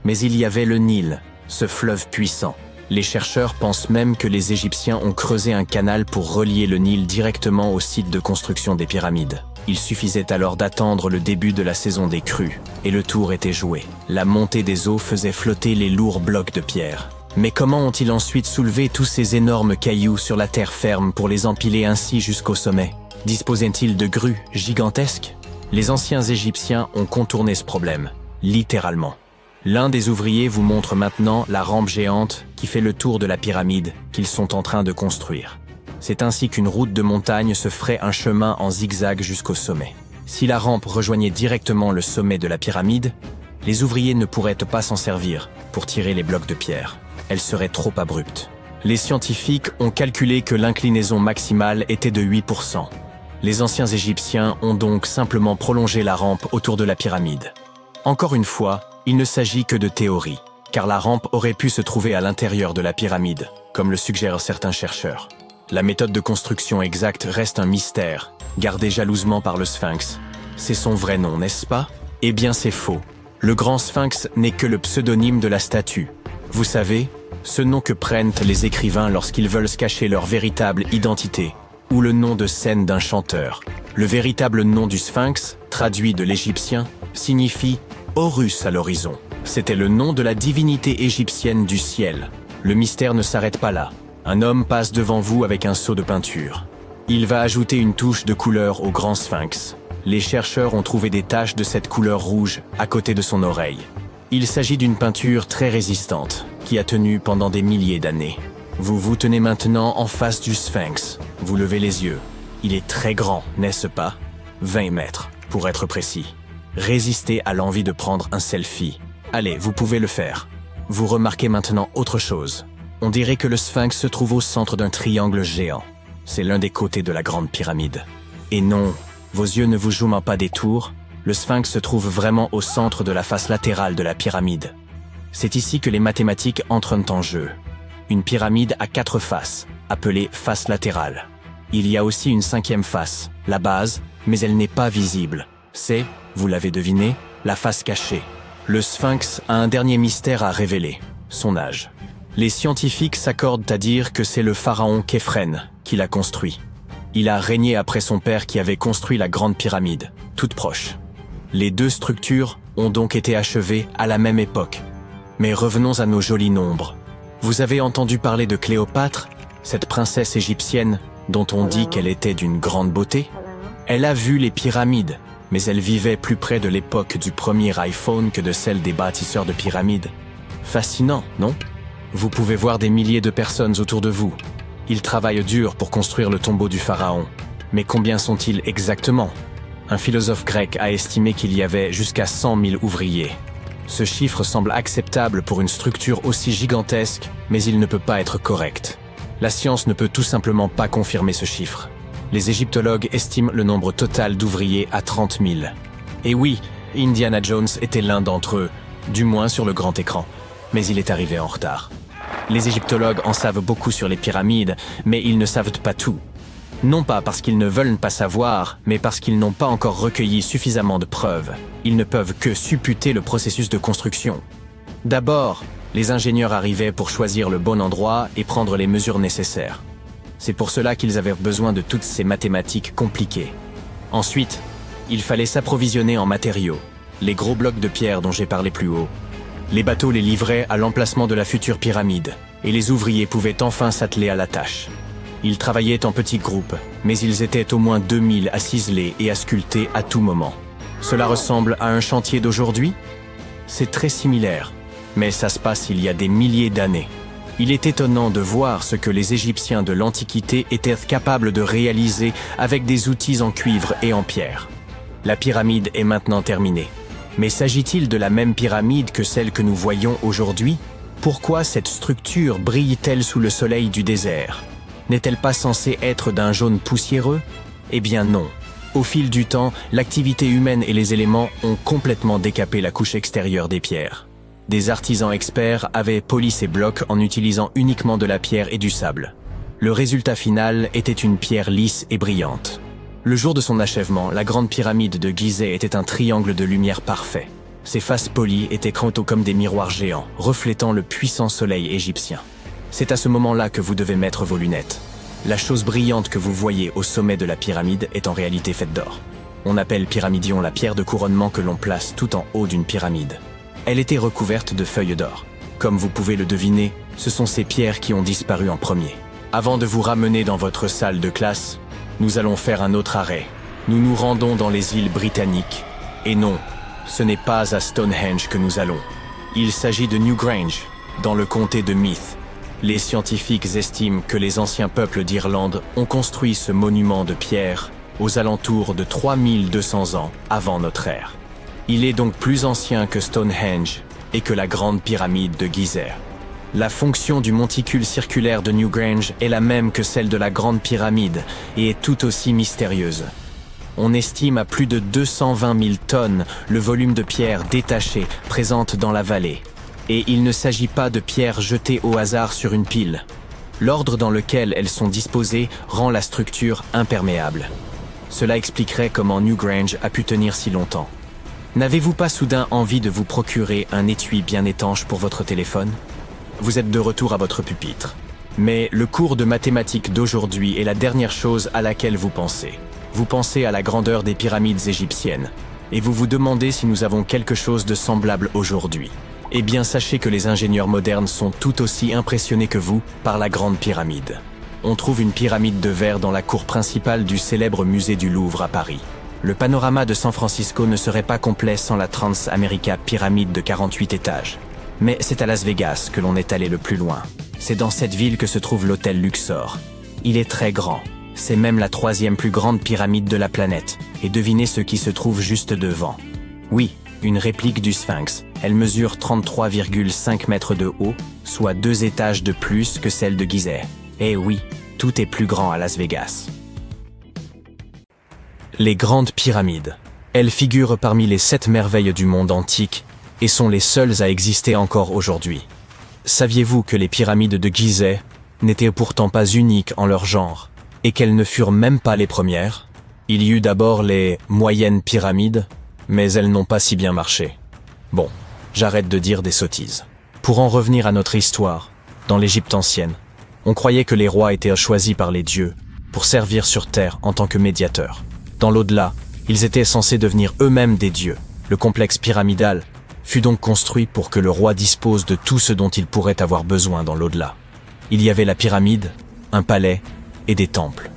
Mais il y avait le Nil, ce fleuve puissant. Les chercheurs pensent même que les Égyptiens ont creusé un canal pour relier le Nil directement au site de construction des pyramides. Il suffisait alors d'attendre le début de la saison des crues, et le tour était joué. La montée des eaux faisait flotter les lourds blocs de pierre. Mais comment ont-ils ensuite soulevé tous ces énormes cailloux sur la terre ferme pour les empiler ainsi jusqu'au sommet? Disposaient-ils de grues gigantesques? Les anciens Égyptiens ont contourné ce problème, littéralement. L'un des ouvriers vous montre maintenant la rampe géante qui fait le tour de la pyramide qu'ils sont en train de construire. C'est ainsi qu'une route de montagne se ferait un chemin en zigzag jusqu'au sommet. Si la rampe rejoignait directement le sommet de la pyramide, les ouvriers ne pourraient pas s'en servir pour tirer les blocs de pierre. Elle serait trop abrupte. Les scientifiques ont calculé que l'inclinaison maximale était de 8%. Les anciens Égyptiens ont donc simplement prolongé la rampe autour de la pyramide. Encore une fois, il ne s'agit que de théorie, car la rampe aurait pu se trouver à l'intérieur de la pyramide, comme le suggèrent certains chercheurs. La méthode de construction exacte reste un mystère, gardé jalousement par le Sphinx. C'est son vrai nom, n'est-ce pas? Eh bien c'est faux. Le grand Sphinx n'est que le pseudonyme de la statue. Vous savez, ce nom que prennent les écrivains lorsqu'ils veulent se cacher leur véritable identité, ou le nom de scène d'un chanteur. Le véritable nom du Sphinx, traduit de l'égyptien, signifie Horus à l'horizon. C'était le nom de la divinité égyptienne du ciel. Le mystère ne s'arrête pas là. Un homme passe devant vous avec un seau de peinture. Il va ajouter une touche de couleur au grand Sphinx. Les chercheurs ont trouvé des taches de cette couleur rouge à côté de son oreille. Il s'agit d'une peinture très résistante, qui a tenu pendant des milliers d'années. Vous vous tenez maintenant en face du Sphinx. Vous levez les yeux. Il est très grand, n'est-ce pas? 20 mètres, pour être précis. Résistez à l'envie de prendre un selfie. Allez, vous pouvez le faire. Vous remarquez maintenant autre chose. On dirait que le Sphinx se trouve au centre d'un triangle géant. C'est l'un des côtés de la grande pyramide. Et non, vos yeux ne vous jouent pas des tours. Le Sphinx se trouve vraiment au centre de la face latérale de la pyramide. C'est ici que les mathématiques entrent en jeu. Une pyramide a 4 faces, appelée face latérale. Il y a aussi une 5e face, la base, mais elle n'est pas visible. C'est, vous l'avez deviné, la face cachée. Le Sphinx a un dernier mystère à révéler, son âge. Les scientifiques s'accordent à dire que c'est le pharaon Képhren qui l'a construit. Il a régné après son père qui avait construit la grande pyramide, toute proche. Les deux structures ont donc été achevées à la même époque. Mais revenons à nos jolis nombres. Vous avez entendu parler de Cléopâtre, cette princesse égyptienne dont on dit qu'elle était d'une grande beauté? Elle a vu les pyramides, mais elle vivait plus près de l'époque du premier iPhone que de celle des bâtisseurs de pyramides. Fascinant, non? Vous pouvez voir des milliers de personnes autour de vous. Ils travaillent dur pour construire le tombeau du pharaon. Mais combien sont-ils exactement? Un philosophe grec a estimé qu'il y avait jusqu'à 100 000 ouvriers. Ce chiffre semble acceptable pour une structure aussi gigantesque, mais il ne peut pas être correct. La science ne peut tout simplement pas confirmer ce chiffre. Les égyptologues estiment le nombre total d'ouvriers à 30 000. Et oui, Indiana Jones était l'un d'entre eux, du moins sur le grand écran, mais il est arrivé en retard. Les égyptologues en savent beaucoup sur les pyramides, mais ils ne savent pas tout. Non pas parce qu'ils ne veulent pas savoir, mais parce qu'ils n'ont pas encore recueilli suffisamment de preuves. Ils ne peuvent que supputer le processus de construction. D'abord, les ingénieurs arrivaient pour choisir le bon endroit et prendre les mesures nécessaires. C'est pour cela qu'ils avaient besoin de toutes ces mathématiques compliquées. Ensuite, il fallait s'approvisionner en matériaux, les gros blocs de pierre dont j'ai parlé plus haut. Les bateaux les livraient à l'emplacement de la future pyramide, et les ouvriers pouvaient enfin s'atteler à la tâche. Ils travaillaient en petits groupes, mais ils étaient au moins 2000 à ciseler et à sculpter à tout moment. Cela ressemble à un chantier d'aujourd'hui? C'est très similaire, mais ça se passe il y a des milliers d'années. Il est étonnant de voir ce que les Égyptiens de l'Antiquité étaient capables de réaliser avec des outils en cuivre et en pierre. La pyramide est maintenant terminée. Mais s'agit-il de la même pyramide que celle que nous voyons aujourd'hui? Pourquoi cette structure brille-t-elle sous le soleil du désert? N'est-elle pas censée être d'un jaune poussiéreux? Eh bien non. Au fil du temps, l'activité humaine et les éléments ont complètement décapé la couche extérieure des pierres. Des artisans experts avaient poli ces blocs en utilisant uniquement de la pierre et du sable. Le résultat final était une pierre lisse et brillante. Le jour de son achèvement, la grande pyramide de Gizeh était un triangle de lumière parfait. Ses faces polies étaient comme des miroirs géants, reflétant le puissant soleil égyptien. C'est à ce moment-là que vous devez mettre vos lunettes. La chose brillante que vous voyez au sommet de la pyramide est en réalité faite d'or. On appelle pyramidion la pierre de couronnement que l'on place tout en haut d'une pyramide. Elle était recouverte de feuilles d'or. Comme vous pouvez le deviner, ce sont ces pierres qui ont disparu en premier. Avant de vous ramener dans votre salle de classe, nous allons faire un autre arrêt. Nous nous rendons dans les îles britanniques. Et non, ce n'est pas à Stonehenge que nous allons. Il s'agit de Newgrange, dans le comté de Meath. Les scientifiques estiment que les anciens peuples d'Irlande ont construit ce monument de pierre aux alentours de 3200 ans avant notre ère. Il est donc plus ancien que Stonehenge et que la grande pyramide de Gizeh. La fonction du monticule circulaire de Newgrange est la même que celle de la grande pyramide et est tout aussi mystérieuse. On estime à plus de 220 000 tonnes le volume de pierres détachées présentes dans la vallée. Et il ne s'agit pas de pierres jetées au hasard sur une pile. L'ordre dans lequel elles sont disposées rend la structure imperméable. Cela expliquerait comment Newgrange a pu tenir si longtemps. N'avez-vous pas soudain envie de vous procurer un étui bien étanche pour votre téléphone? Vous êtes de retour à votre pupitre. Mais le cours de mathématiques d'aujourd'hui est la dernière chose à laquelle vous pensez. Vous pensez à la grandeur des pyramides égyptiennes. Et vous vous demandez si nous avons quelque chose de semblable aujourd'hui. Eh bien, sachez que les ingénieurs modernes sont tout aussi impressionnés que vous par la grande pyramide. On trouve une pyramide de verre dans la cour principale du célèbre musée du Louvre à Paris. Le panorama de San Francisco ne serait pas complet sans la Trans-America pyramide de 48 étages. Mais c'est à Las Vegas que l'on est allé le plus loin. C'est dans cette ville que se trouve l'hôtel Luxor. Il est très grand. C'est même la 3e plus grande pyramide de la planète. Et devinez ce qui se trouve juste devant. Oui, une réplique du Sphinx. Elle mesure 33,5 mètres de haut, soit 2 étages de plus que celle de Gizeh. Eh oui, tout est plus grand à Las Vegas. Les grandes pyramides. Elles figurent parmi les 7 merveilles du monde antique et sont les seules à exister encore aujourd'hui. Saviez-vous que les pyramides de Gizeh n'étaient pourtant pas uniques en leur genre et qu'elles ne furent même pas les premières? Il y eut d'abord les moyennes pyramides, mais elles n'ont pas si bien marché. Bon, j'arrête de dire des sottises. Pour en revenir à notre histoire, dans l'Égypte ancienne, on croyait que les rois étaient choisis par les dieux pour servir sur terre en tant que médiateurs. Dans l'au-delà, ils étaient censés devenir eux-mêmes des dieux. Le complexe pyramidal fut donc construit pour que le roi dispose de tout ce dont il pourrait avoir besoin dans l'au-delà. Il y avait la pyramide, un palais et des temples.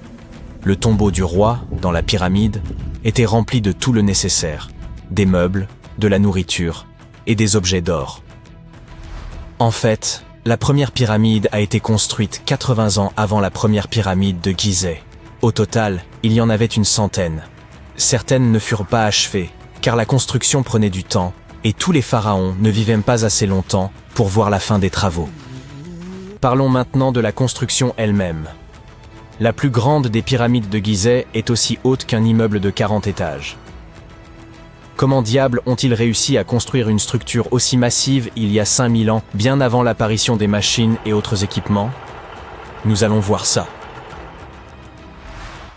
Le tombeau du roi, dans la pyramide, était rempli de tout le nécessaire, des meubles, de la nourriture et des objets d'or. En fait, la première pyramide a été construite 80 ans avant la première pyramide de Gizeh. Au total, il y en avait une centaine. Certaines ne furent pas achevées, car la construction prenait du temps, et tous les pharaons ne vivaient pas assez longtemps pour voir la fin des travaux. Parlons maintenant de la construction elle-même. La plus grande des pyramides de Gizeh est aussi haute qu'un immeuble de 40 étages. Comment diable ont-ils réussi à construire une structure aussi massive il y a 5000 ans, bien avant l'apparition des machines et autres équipements? Nous allons voir ça.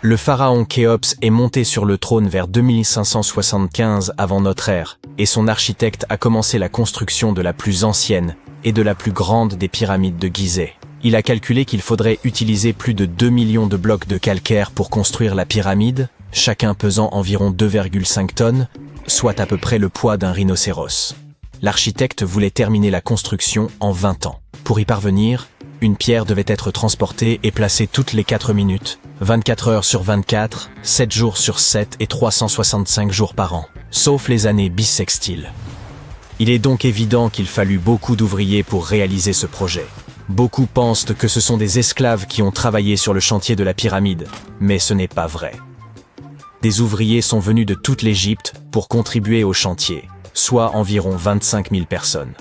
Le pharaon Khéops est monté sur le trône vers 2575 avant notre ère, et son architecte a commencé la construction de la plus ancienne et de la plus grande des pyramides de Gizeh. Il a calculé qu'il faudrait utiliser plus de 2 millions de blocs de calcaire pour construire la pyramide, chacun pesant environ 2,5 tonnes, soit à peu près le poids d'un rhinocéros. L'architecte voulait terminer la construction en 20 ans. Pour y parvenir, une pierre devait être transportée et placée toutes les 4 minutes, 24 heures sur 24, 7 jours sur 7 et 365 jours par an, sauf les années bissextiles. Il est donc évident qu'il fallut beaucoup d'ouvriers pour réaliser ce projet. Beaucoup pensent que ce sont des esclaves qui ont travaillé sur le chantier de la pyramide, mais ce n'est pas vrai. Des ouvriers sont venus de toute l'Égypte pour contribuer au chantier, soit environ 25 000 personnes.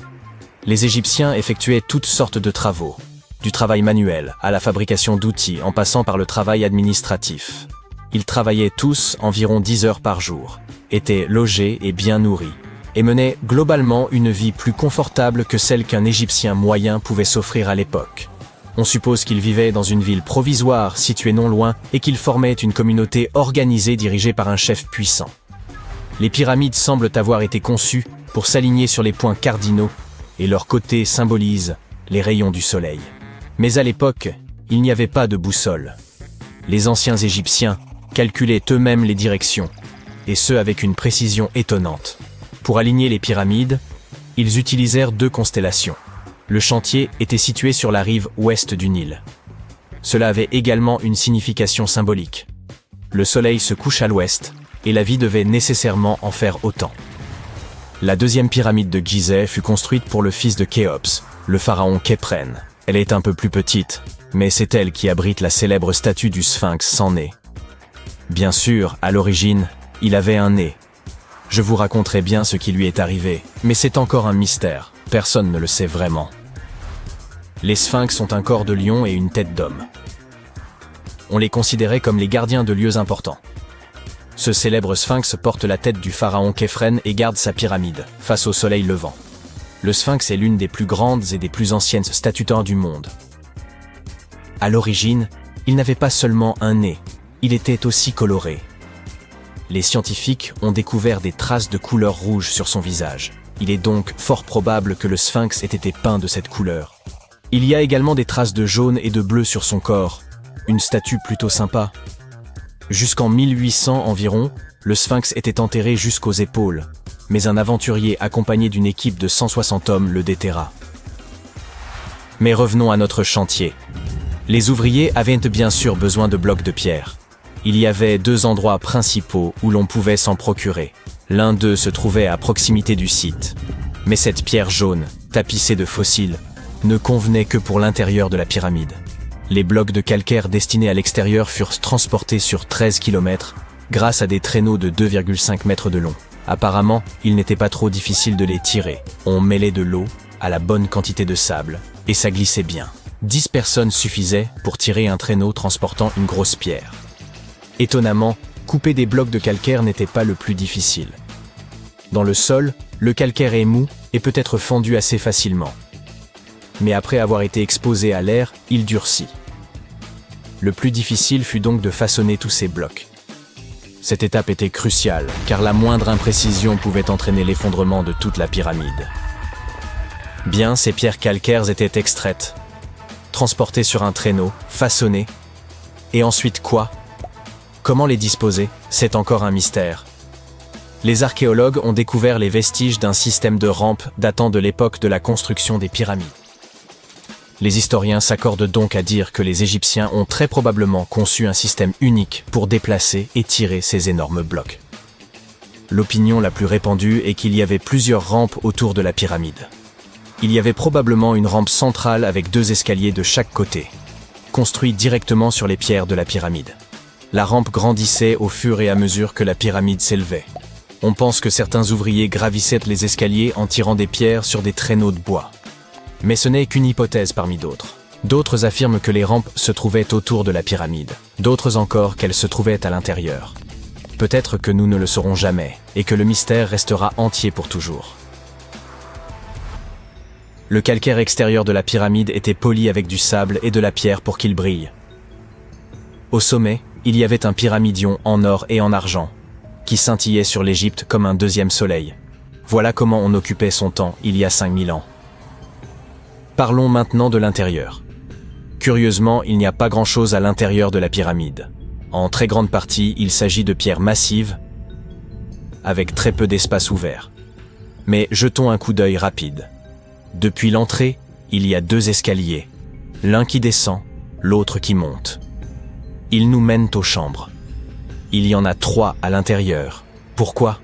Les Égyptiens effectuaient toutes sortes de travaux, du travail manuel à la fabrication d'outils en passant par le travail administratif. Ils travaillaient tous environ 10 heures par jour, étaient logés et bien nourris, et menaient globalement une vie plus confortable que celle qu'un Égyptien moyen pouvait s'offrir à l'époque. On suppose qu'ils vivaient dans une ville provisoire située non loin et qu'ils formaient une communauté organisée dirigée par un chef puissant. Les pyramides semblent avoir été conçues pour s'aligner sur les points cardinaux et leur côté symbolise les rayons du soleil. Mais à l'époque, il n'y avait pas de boussole. Les anciens Égyptiens calculaient eux-mêmes les directions, et ce avec une précision étonnante. Pour aligner les pyramides, ils utilisèrent 2 constellations. Le chantier était situé sur la rive ouest du Nil. Cela avait également une signification symbolique. Le soleil se couche à l'ouest, et la vie devait nécessairement en faire autant. La 2e pyramide de Gizeh fut construite pour le fils de Khéops, le pharaon Khéphren. Elle est un peu plus petite, mais c'est elle qui abrite la célèbre statue du sphinx sans nez. Bien sûr, à l'origine, il avait un nez. Je vous raconterai bien ce qui lui est arrivé, mais c'est encore un mystère, personne ne le sait vraiment. Les sphinx ont un corps de lion et une tête d'homme. On les considérait comme les gardiens de lieux importants. Ce célèbre sphinx porte la tête du pharaon Khéphren et garde sa pyramide, face au soleil levant. Le sphinx est l'une des plus grandes et des plus anciennes statues d'or du monde. À l'origine, il n'avait pas seulement un nez, il était aussi coloré. Les scientifiques ont découvert des traces de couleur rouge sur son visage. Il est donc fort probable que le sphinx ait été peint de cette couleur. Il y a également des traces de jaune et de bleu sur son corps. Une statue plutôt sympa. Jusqu'en 1800 environ, le sphinx était enterré jusqu'aux épaules, mais un aventurier accompagné d'une équipe de 160 hommes le déterra. Mais revenons à notre chantier. Les ouvriers avaient bien sûr besoin de blocs de pierre. Il y avait 2 endroits principaux où l'on pouvait s'en procurer. L'un d'eux se trouvait à proximité du site. Mais cette pierre jaune, tapissée de fossiles, ne convenait que pour l'intérieur de la pyramide. Les blocs de calcaire destinés à l'extérieur furent transportés sur 13 km grâce à des traîneaux de 2,5 mètres de long. Apparemment, il n'était pas trop difficile de les tirer. On mêlait de l'eau à la bonne quantité de sable, et ça glissait bien. 10 personnes suffisaient pour tirer un traîneau transportant une grosse pierre. Étonnamment, couper des blocs de calcaire n'était pas le plus difficile. Dans le sol, le calcaire est mou et peut être fondu assez facilement. Mais après avoir été exposé à l'air, il durcit. Le plus difficile fut donc de façonner tous ces blocs. Cette étape était cruciale, car la moindre imprécision pouvait entraîner l'effondrement de toute la pyramide. Bien, ces pierres calcaires étaient extraites, transportées sur un traîneau, façonnées. Et ensuite quoi ? Comment les disposer ? C'est encore un mystère. Les archéologues ont découvert les vestiges d'un système de rampes datant de l'époque de la construction des pyramides. Les historiens s'accordent donc à dire que les Égyptiens ont très probablement conçu un système unique pour déplacer et tirer ces énormes blocs. L'opinion la plus répandue est qu'il y avait plusieurs rampes autour de la pyramide. Il y avait probablement une rampe centrale avec 2 escaliers de chaque côté, construits directement sur les pierres de la pyramide. La rampe grandissait au fur et à mesure que la pyramide s'élevait. On pense que certains ouvriers gravissaient les escaliers en tirant des pierres sur des traîneaux de bois. Mais ce n'est qu'une hypothèse parmi d'autres. D'autres affirment que les rampes se trouvaient autour de la pyramide. D'autres encore qu'elles se trouvaient à l'intérieur. Peut-être que nous ne le saurons jamais, et que le mystère restera entier pour toujours. Le calcaire extérieur de la pyramide était poli avec du sable et de la pierre pour qu'il brille. Au sommet, il y avait un pyramidion en or et en argent, qui scintillait sur l'Égypte comme un 2e soleil. Voilà comment on occupait son temps il y a 5000 ans. Parlons maintenant de l'intérieur. Curieusement, il n'y a pas grand-chose à l'intérieur de la pyramide. En très grande partie, il s'agit de pierres massives, avec très peu d'espace ouvert. Mais jetons un coup d'œil rapide. Depuis l'entrée, il y a 2 escaliers, l'un qui descend, l'autre qui monte. Ils nous mènent aux chambres. Il y en a 3 à l'intérieur. Pourquoi ?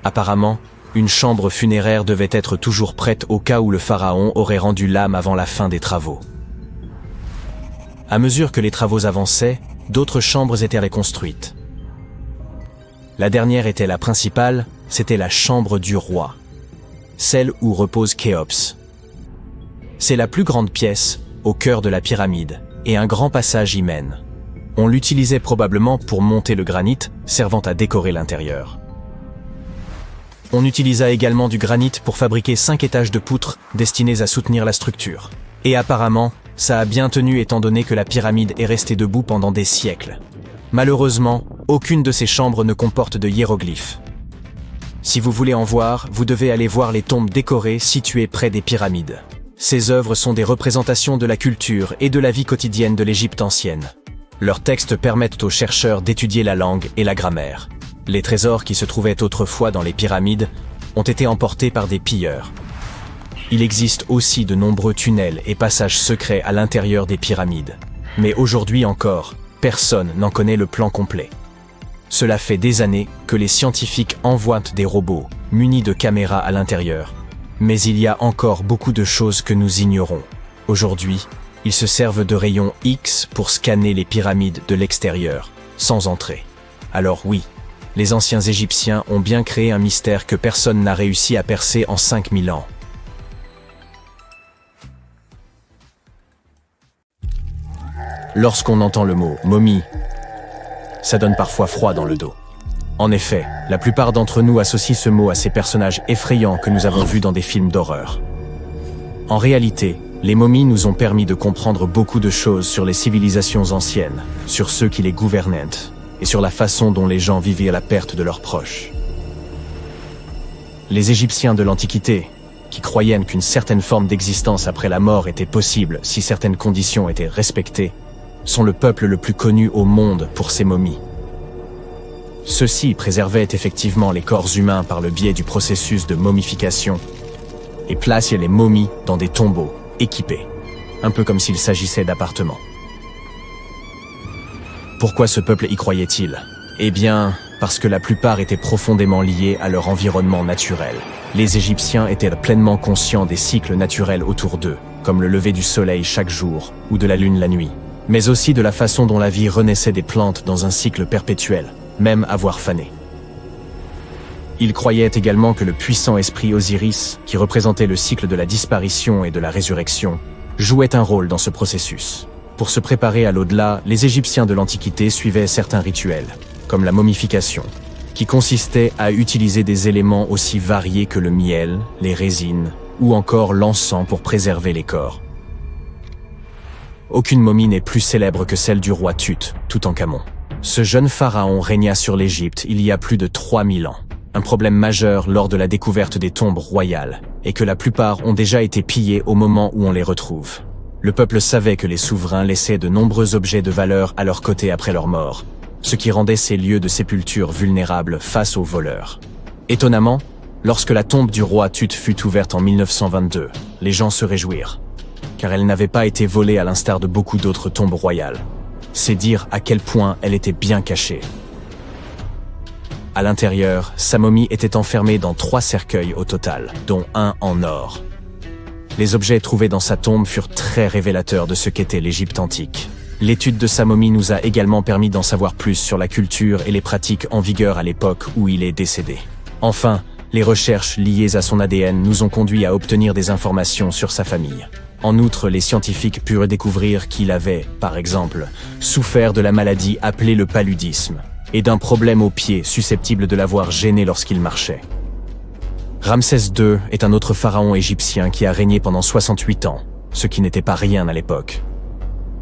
Apparemment, une chambre funéraire devait être toujours prête au cas où le pharaon aurait rendu l'âme avant la fin des travaux. À mesure que les travaux avançaient, d'autres chambres étaient reconstruites. La dernière était la principale, c'était la chambre du roi, celle où repose Khéops. C'est la plus grande pièce, au cœur de la pyramide, et un grand passage y mène. On l'utilisait probablement pour monter le granit, servant à décorer l'intérieur. On utilisa également du granit pour fabriquer 5 étages de poutres destinés à soutenir la structure. Et apparemment, ça a bien tenu étant donné que la pyramide est restée debout pendant des siècles. Malheureusement, aucune de ces chambres ne comporte de hiéroglyphes. Si vous voulez en voir, vous devez aller voir les tombes décorées situées près des pyramides. Ces œuvres sont des représentations de la culture et de la vie quotidienne de l'Égypte ancienne. Leurs textes permettent aux chercheurs d'étudier la langue et la grammaire. Les trésors qui se trouvaient autrefois dans les pyramides ont été emportés par des pilleurs. Il existe aussi de nombreux tunnels et passages secrets à l'intérieur des pyramides. Mais aujourd'hui encore, personne n'en connaît le plan complet. Cela fait des années que les scientifiques envoient des robots munis de caméras à l'intérieur. Mais il y a encore beaucoup de choses que nous ignorons. Aujourd'hui, ils se servent de rayons X pour scanner les pyramides de l'extérieur, sans entrer. Alors oui, les anciens Égyptiens ont bien créé un mystère que personne n'a réussi à percer en 5000 ans. Lorsqu'on entend le mot « momie », ça donne parfois froid dans le dos. En effet, la plupart d'entre nous associent ce mot à ces personnages effrayants que nous avons vus dans des films d'horreur. En réalité, les momies nous ont permis de comprendre beaucoup de choses sur les civilisations anciennes, sur ceux qui les gouvernaient, et sur la façon dont les gens vivaient à la perte de leurs proches. Les Égyptiens de l'Antiquité, qui croyaient qu'une certaine forme d'existence après la mort était possible si certaines conditions étaient respectées, sont le peuple le plus connu au monde pour ses momies. Ceux-ci préservaient effectivement les corps humains par le biais du processus de momification et plaçaient les momies dans des tombeaux équipés, un peu comme s'il s'agissait d'appartements. Pourquoi ce peuple y croyait-il? Eh bien, parce que la plupart étaient profondément liés à leur environnement naturel. Les Égyptiens étaient pleinement conscients des cycles naturels autour d'eux, comme le lever du soleil chaque jour ou de la lune la nuit, mais aussi de la façon dont la vie renaissait des plantes dans un cycle perpétuel, même à voir faner. Ils croyaient également que le puissant esprit Osiris, qui représentait le cycle de la disparition et de la résurrection, jouait un rôle dans ce processus. Pour se préparer à l'au-delà, les Égyptiens de l'Antiquité suivaient certains rituels, comme la momification, qui consistait à utiliser des éléments aussi variés que le miel, les résines ou encore l'encens pour préserver les corps. Aucune momie n'est plus célèbre que celle du roi Tut, Toutankhamon. Ce jeune pharaon régna sur l'Égypte il y a plus de 3000 ans. Un problème majeur lors de la découverte des tombes royales est que la plupart ont déjà été pillées au moment où on les retrouve. Le peuple savait que les souverains laissaient de nombreux objets de valeur à leur côté après leur mort, ce qui rendait ces lieux de sépulture vulnérables face aux voleurs. Étonnamment, lorsque la tombe du roi Tut fut ouverte en 1922, les gens se réjouirent, car elle n'avait pas été volée à l'instar de beaucoup d'autres tombes royales. C'est dire à quel point elle était bien cachée. À l'intérieur, sa momie était enfermée dans 3 cercueils au total, dont un en or. Les objets trouvés dans sa tombe furent très révélateurs de ce qu'était l'Égypte antique. L'étude de sa momie nous a également permis d'en savoir plus sur la culture et les pratiques en vigueur à l'époque où il est décédé. Enfin, les recherches liées à son ADN nous ont conduit à obtenir des informations sur sa famille. En outre, les scientifiques purent découvrir qu'il avait, par exemple, souffert de la maladie appelée le paludisme et d'un problème au pied susceptible de l'avoir gêné lorsqu'il marchait. Ramsès II est un autre pharaon égyptien qui a régné pendant 68 ans, ce qui n'était pas rien à l'époque.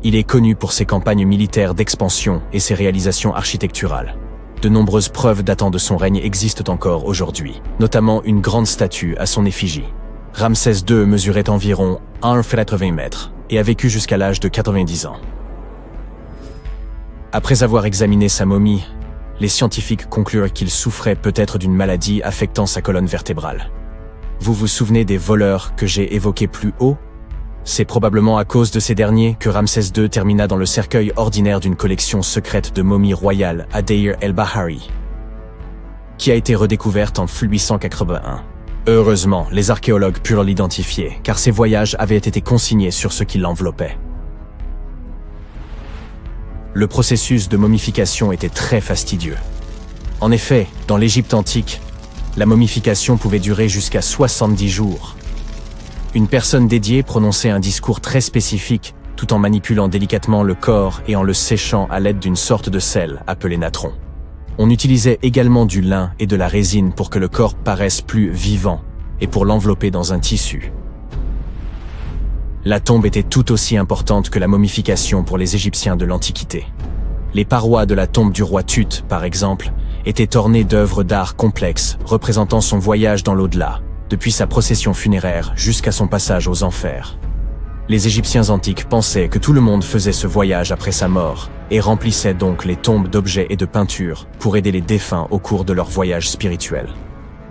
Il est connu pour ses campagnes militaires d'expansion et ses réalisations architecturales. De nombreuses preuves datant de son règne existent encore aujourd'hui, notamment une grande statue à son effigie. Ramsès II mesurait environ 1,80 m et a vécu jusqu'à l'âge de 90 ans. Après avoir examiné sa momie, les scientifiques conclurent qu'il souffrait peut-être d'une maladie affectant sa colonne vertébrale. Vous vous souvenez des voleurs que j'ai évoqués plus haut? C'est probablement à cause de ces derniers que Ramsès II termina dans le cercueil ordinaire d'une collection secrète de momies royales à Deir el-Bahari, qui a été redécouverte en 1881. Heureusement, les archéologues purent l'identifier, car ses voyages avaient été consignés sur ce qui l'enveloppait. Le processus de momification était très fastidieux. En effet, dans l'Égypte antique, la momification pouvait durer jusqu'à 70 jours. Une personne dédiée prononçait un discours très spécifique, tout en manipulant délicatement le corps et en le séchant à l'aide d'une sorte de sel appelé natron. On utilisait également du lin et de la résine pour que le corps paraisse plus vivant et pour l'envelopper dans un tissu. La tombe était tout aussi importante que la momification pour les Égyptiens de l'Antiquité. Les parois de la tombe du roi Tut, par exemple, étaient ornées d'œuvres d'art complexes représentant son voyage dans l'au-delà, depuis sa procession funéraire jusqu'à son passage aux enfers. Les Égyptiens antiques pensaient que tout le monde faisait ce voyage après sa mort et remplissaient donc les tombes d'objets et de peintures pour aider les défunts au cours de leur voyage spirituel.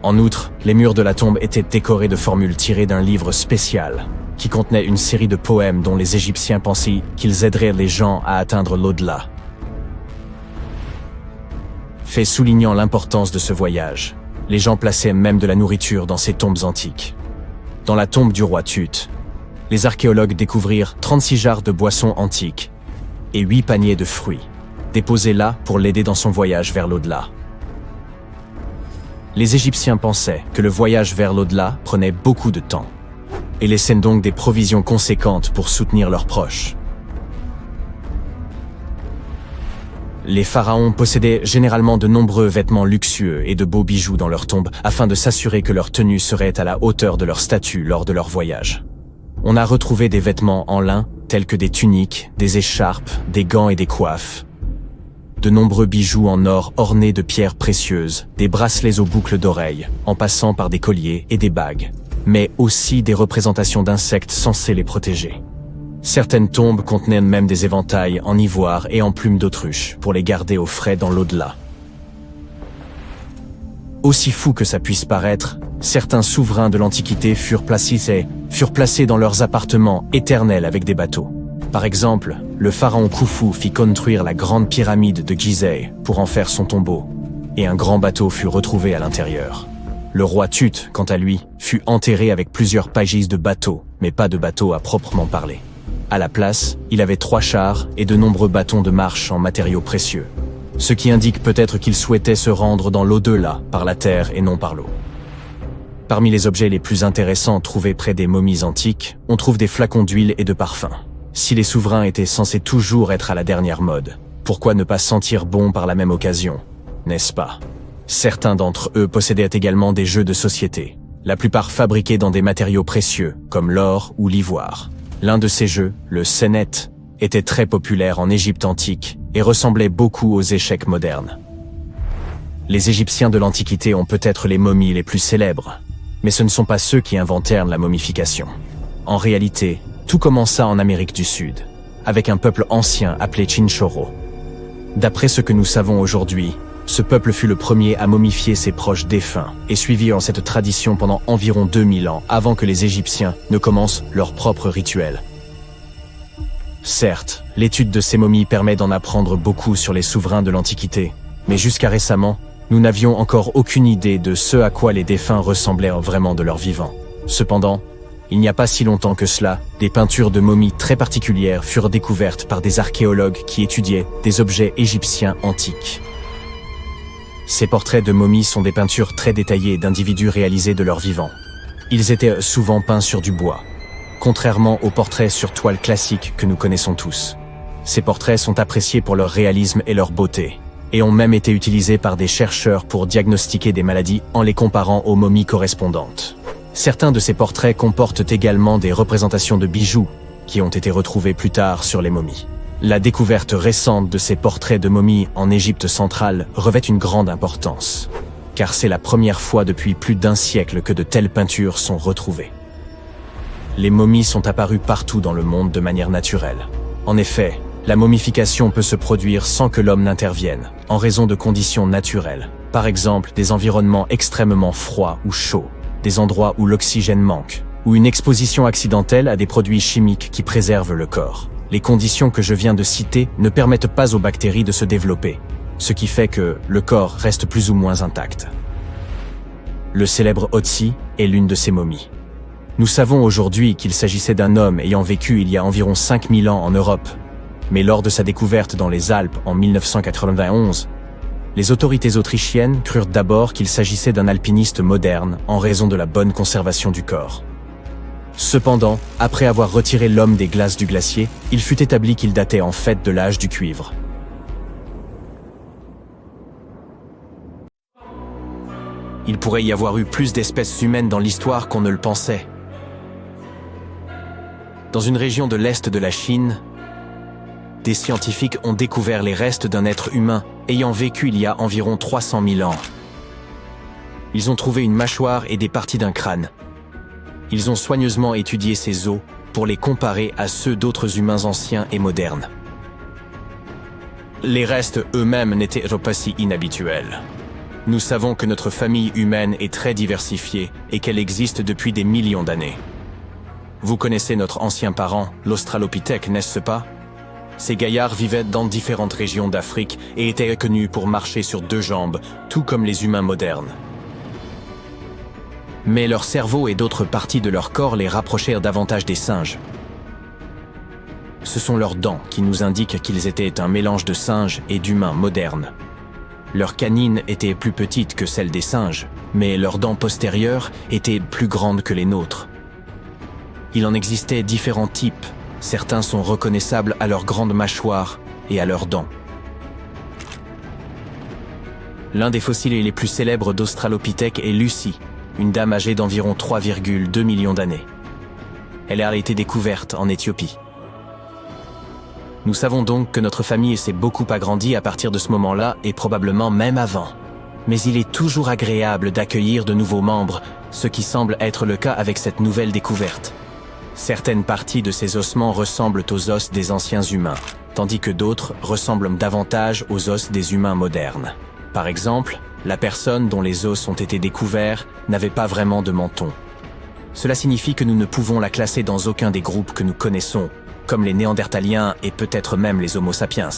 En outre, les murs de la tombe étaient décorés de formules tirées d'un livre spécial qui contenait une série de poèmes dont les Égyptiens pensaient qu'ils aideraient les gens à atteindre l'au-delà. Fait soulignant l'importance de ce voyage, les gens plaçaient même de la nourriture dans ces tombes antiques. Dans la tombe du roi Tut, les archéologues découvrirent 36 jarres de boissons antiques et 8 paniers de fruits, déposés là pour l'aider dans son voyage vers l'au-delà. Les Égyptiens pensaient que le voyage vers l'au-delà prenait beaucoup de temps et laissaient donc des provisions conséquentes pour soutenir leurs proches. Les pharaons possédaient généralement de nombreux vêtements luxueux et de beaux bijoux dans leurs tombes afin de s'assurer que leur tenue serait à la hauteur de leur statut lors de leur voyage. On a retrouvé des vêtements en lin tels que des tuniques, des écharpes, des gants et des coiffes. De nombreux bijoux en or ornés de pierres précieuses, des bracelets aux boucles d'oreilles, en passant par des colliers et des bagues, mais aussi des représentations d'insectes censés les protéger. Certaines tombes contenaient même des éventails en ivoire et en plumes d'autruche pour les garder au frais dans l'au-delà. Aussi fou que ça puisse paraître, certains souverains de l'Antiquité furent placés dans leurs appartements éternels avec des bateaux. Par exemple, le pharaon Khufu fit construire la grande pyramide de Gizeh pour en faire son tombeau, et un grand bateau fut retrouvé à l'intérieur. Le roi Tut, quant à lui, fut enterré avec plusieurs pages de bateaux, mais pas de bateau à proprement parler. À la place, il avait 3 chars et de nombreux bâtons de marche en matériaux précieux, ce qui indique peut-être qu'il souhaitait se rendre dans l'au-delà par la terre et non par l'eau. Parmi les objets les plus intéressants trouvés près des momies antiques, on trouve des flacons d'huile et de parfums. Si les souverains étaient censés toujours être à la dernière mode, pourquoi ne pas sentir bon par la même occasion, n'est-ce pas? Certains d'entre eux possédaient également des jeux de société, la plupart fabriqués dans des matériaux précieux, comme l'or ou l'ivoire. L'un de ces jeux, le Senet, était très populaire en Égypte antique et ressemblait beaucoup aux échecs modernes. Les Égyptiens de l'Antiquité ont peut-être les momies les plus célèbres, mais ce ne sont pas ceux qui inventèrent la momification. En réalité, tout commença en Amérique du Sud, avec un peuple ancien appelé Chinchorro. D'après ce que nous savons aujourd'hui, ce peuple fut le premier à momifier ses proches défunts et suivit cette tradition pendant environ 2000 ans avant que les Égyptiens ne commencent leur propre rituel. Certes, l'étude de ces momies permet d'en apprendre beaucoup sur les souverains de l'Antiquité, mais jusqu'à récemment, nous n'avions encore aucune idée de ce à quoi les défunts ressemblaient vraiment de leur vivant. Cependant, il n'y a pas si longtemps que cela, des peintures de momies très particulières furent découvertes par des archéologues qui étudiaient des objets égyptiens antiques. Ces portraits de momies sont des peintures très détaillées d'individus réalisés de leur vivant. Ils étaient souvent peints sur du bois, contrairement aux portraits sur toile classiques que nous connaissons tous. Ces portraits sont appréciés pour leur réalisme et leur beauté, et ont même été utilisés par des chercheurs pour diagnostiquer des maladies en les comparant aux momies correspondantes. Certains de ces portraits comportent également des représentations de bijoux qui ont été retrouvés plus tard sur les momies. La découverte récente de ces portraits de momies en Égypte centrale revêt une grande importance, car c'est la première fois depuis plus d'1 siècle que de telles peintures sont retrouvées. Les momies sont apparues partout dans le monde de manière naturelle. En effet, la momification peut se produire sans que l'homme n'intervienne, en raison de conditions naturelles. Par exemple, des environnements extrêmement froids ou chauds, des endroits où l'oxygène manque, ou une exposition accidentelle à des produits chimiques qui préservent le corps. Les conditions que je viens de citer ne permettent pas aux bactéries de se développer, ce qui fait que le corps reste plus ou moins intact. Le célèbre Otzi est l'une de ces momies. Nous savons aujourd'hui qu'il s'agissait d'un homme ayant vécu il y a environ 5000 ans en Europe, mais lors de sa découverte dans les Alpes en 1991, les autorités autrichiennes crurent d'abord qu'il s'agissait d'un alpiniste moderne en raison de la bonne conservation du corps. Cependant, après avoir retiré l'homme des glaces du glacier, il fut établi qu'il datait en fait de l'âge du cuivre. Il pourrait y avoir eu plus d'espèces humaines dans l'histoire qu'on ne le pensait. Dans une région de l'Est de la Chine, des scientifiques ont découvert les restes d'un être humain ayant vécu il y a environ 300 000 ans. Ils ont trouvé une mâchoire et des parties d'un crâne. Ils ont soigneusement étudié ces os pour les comparer à ceux d'autres humains anciens et modernes. Les restes eux-mêmes n'étaient pas si inhabituels. Nous savons que notre famille humaine est très diversifiée et qu'elle existe depuis des millions d'années. Vous connaissez notre ancien parent, l'Australopithèque, n'est-ce pas? Ces gaillards vivaient dans différentes régions d'Afrique et étaient connus pour marcher sur deux jambes, tout comme les humains modernes. Mais leur cerveau et d'autres parties de leur corps les rapprochèrent davantage des singes. Ce sont leurs dents qui nous indiquent qu'ils étaient un mélange de singes et d'humains modernes. Leurs canines étaient plus petites que celles des singes, mais leurs dents postérieures étaient plus grandes que les nôtres. Il en existait différents types. Certains sont reconnaissables à leurs grandes mâchoires et à leurs dents. L'un des fossiles les plus célèbres d'Australopithèque est Lucy, une dame âgée d'environ 3,2 millions d'années. Elle a été découverte en Éthiopie. Nous savons donc que notre famille s'est beaucoup agrandie à partir de ce moment-là et probablement même avant. Mais il est toujours agréable d'accueillir de nouveaux membres, ce qui semble être le cas avec cette nouvelle découverte. Certaines parties de ces ossements ressemblent aux os des anciens humains, tandis que d'autres ressemblent davantage aux os des humains modernes. Par exemple, la personne dont les os ont été découverts n'avait pas vraiment de menton. Cela signifie que nous ne pouvons la classer dans aucun des groupes que nous connaissons, comme les Néandertaliens et peut-être même les Homo sapiens.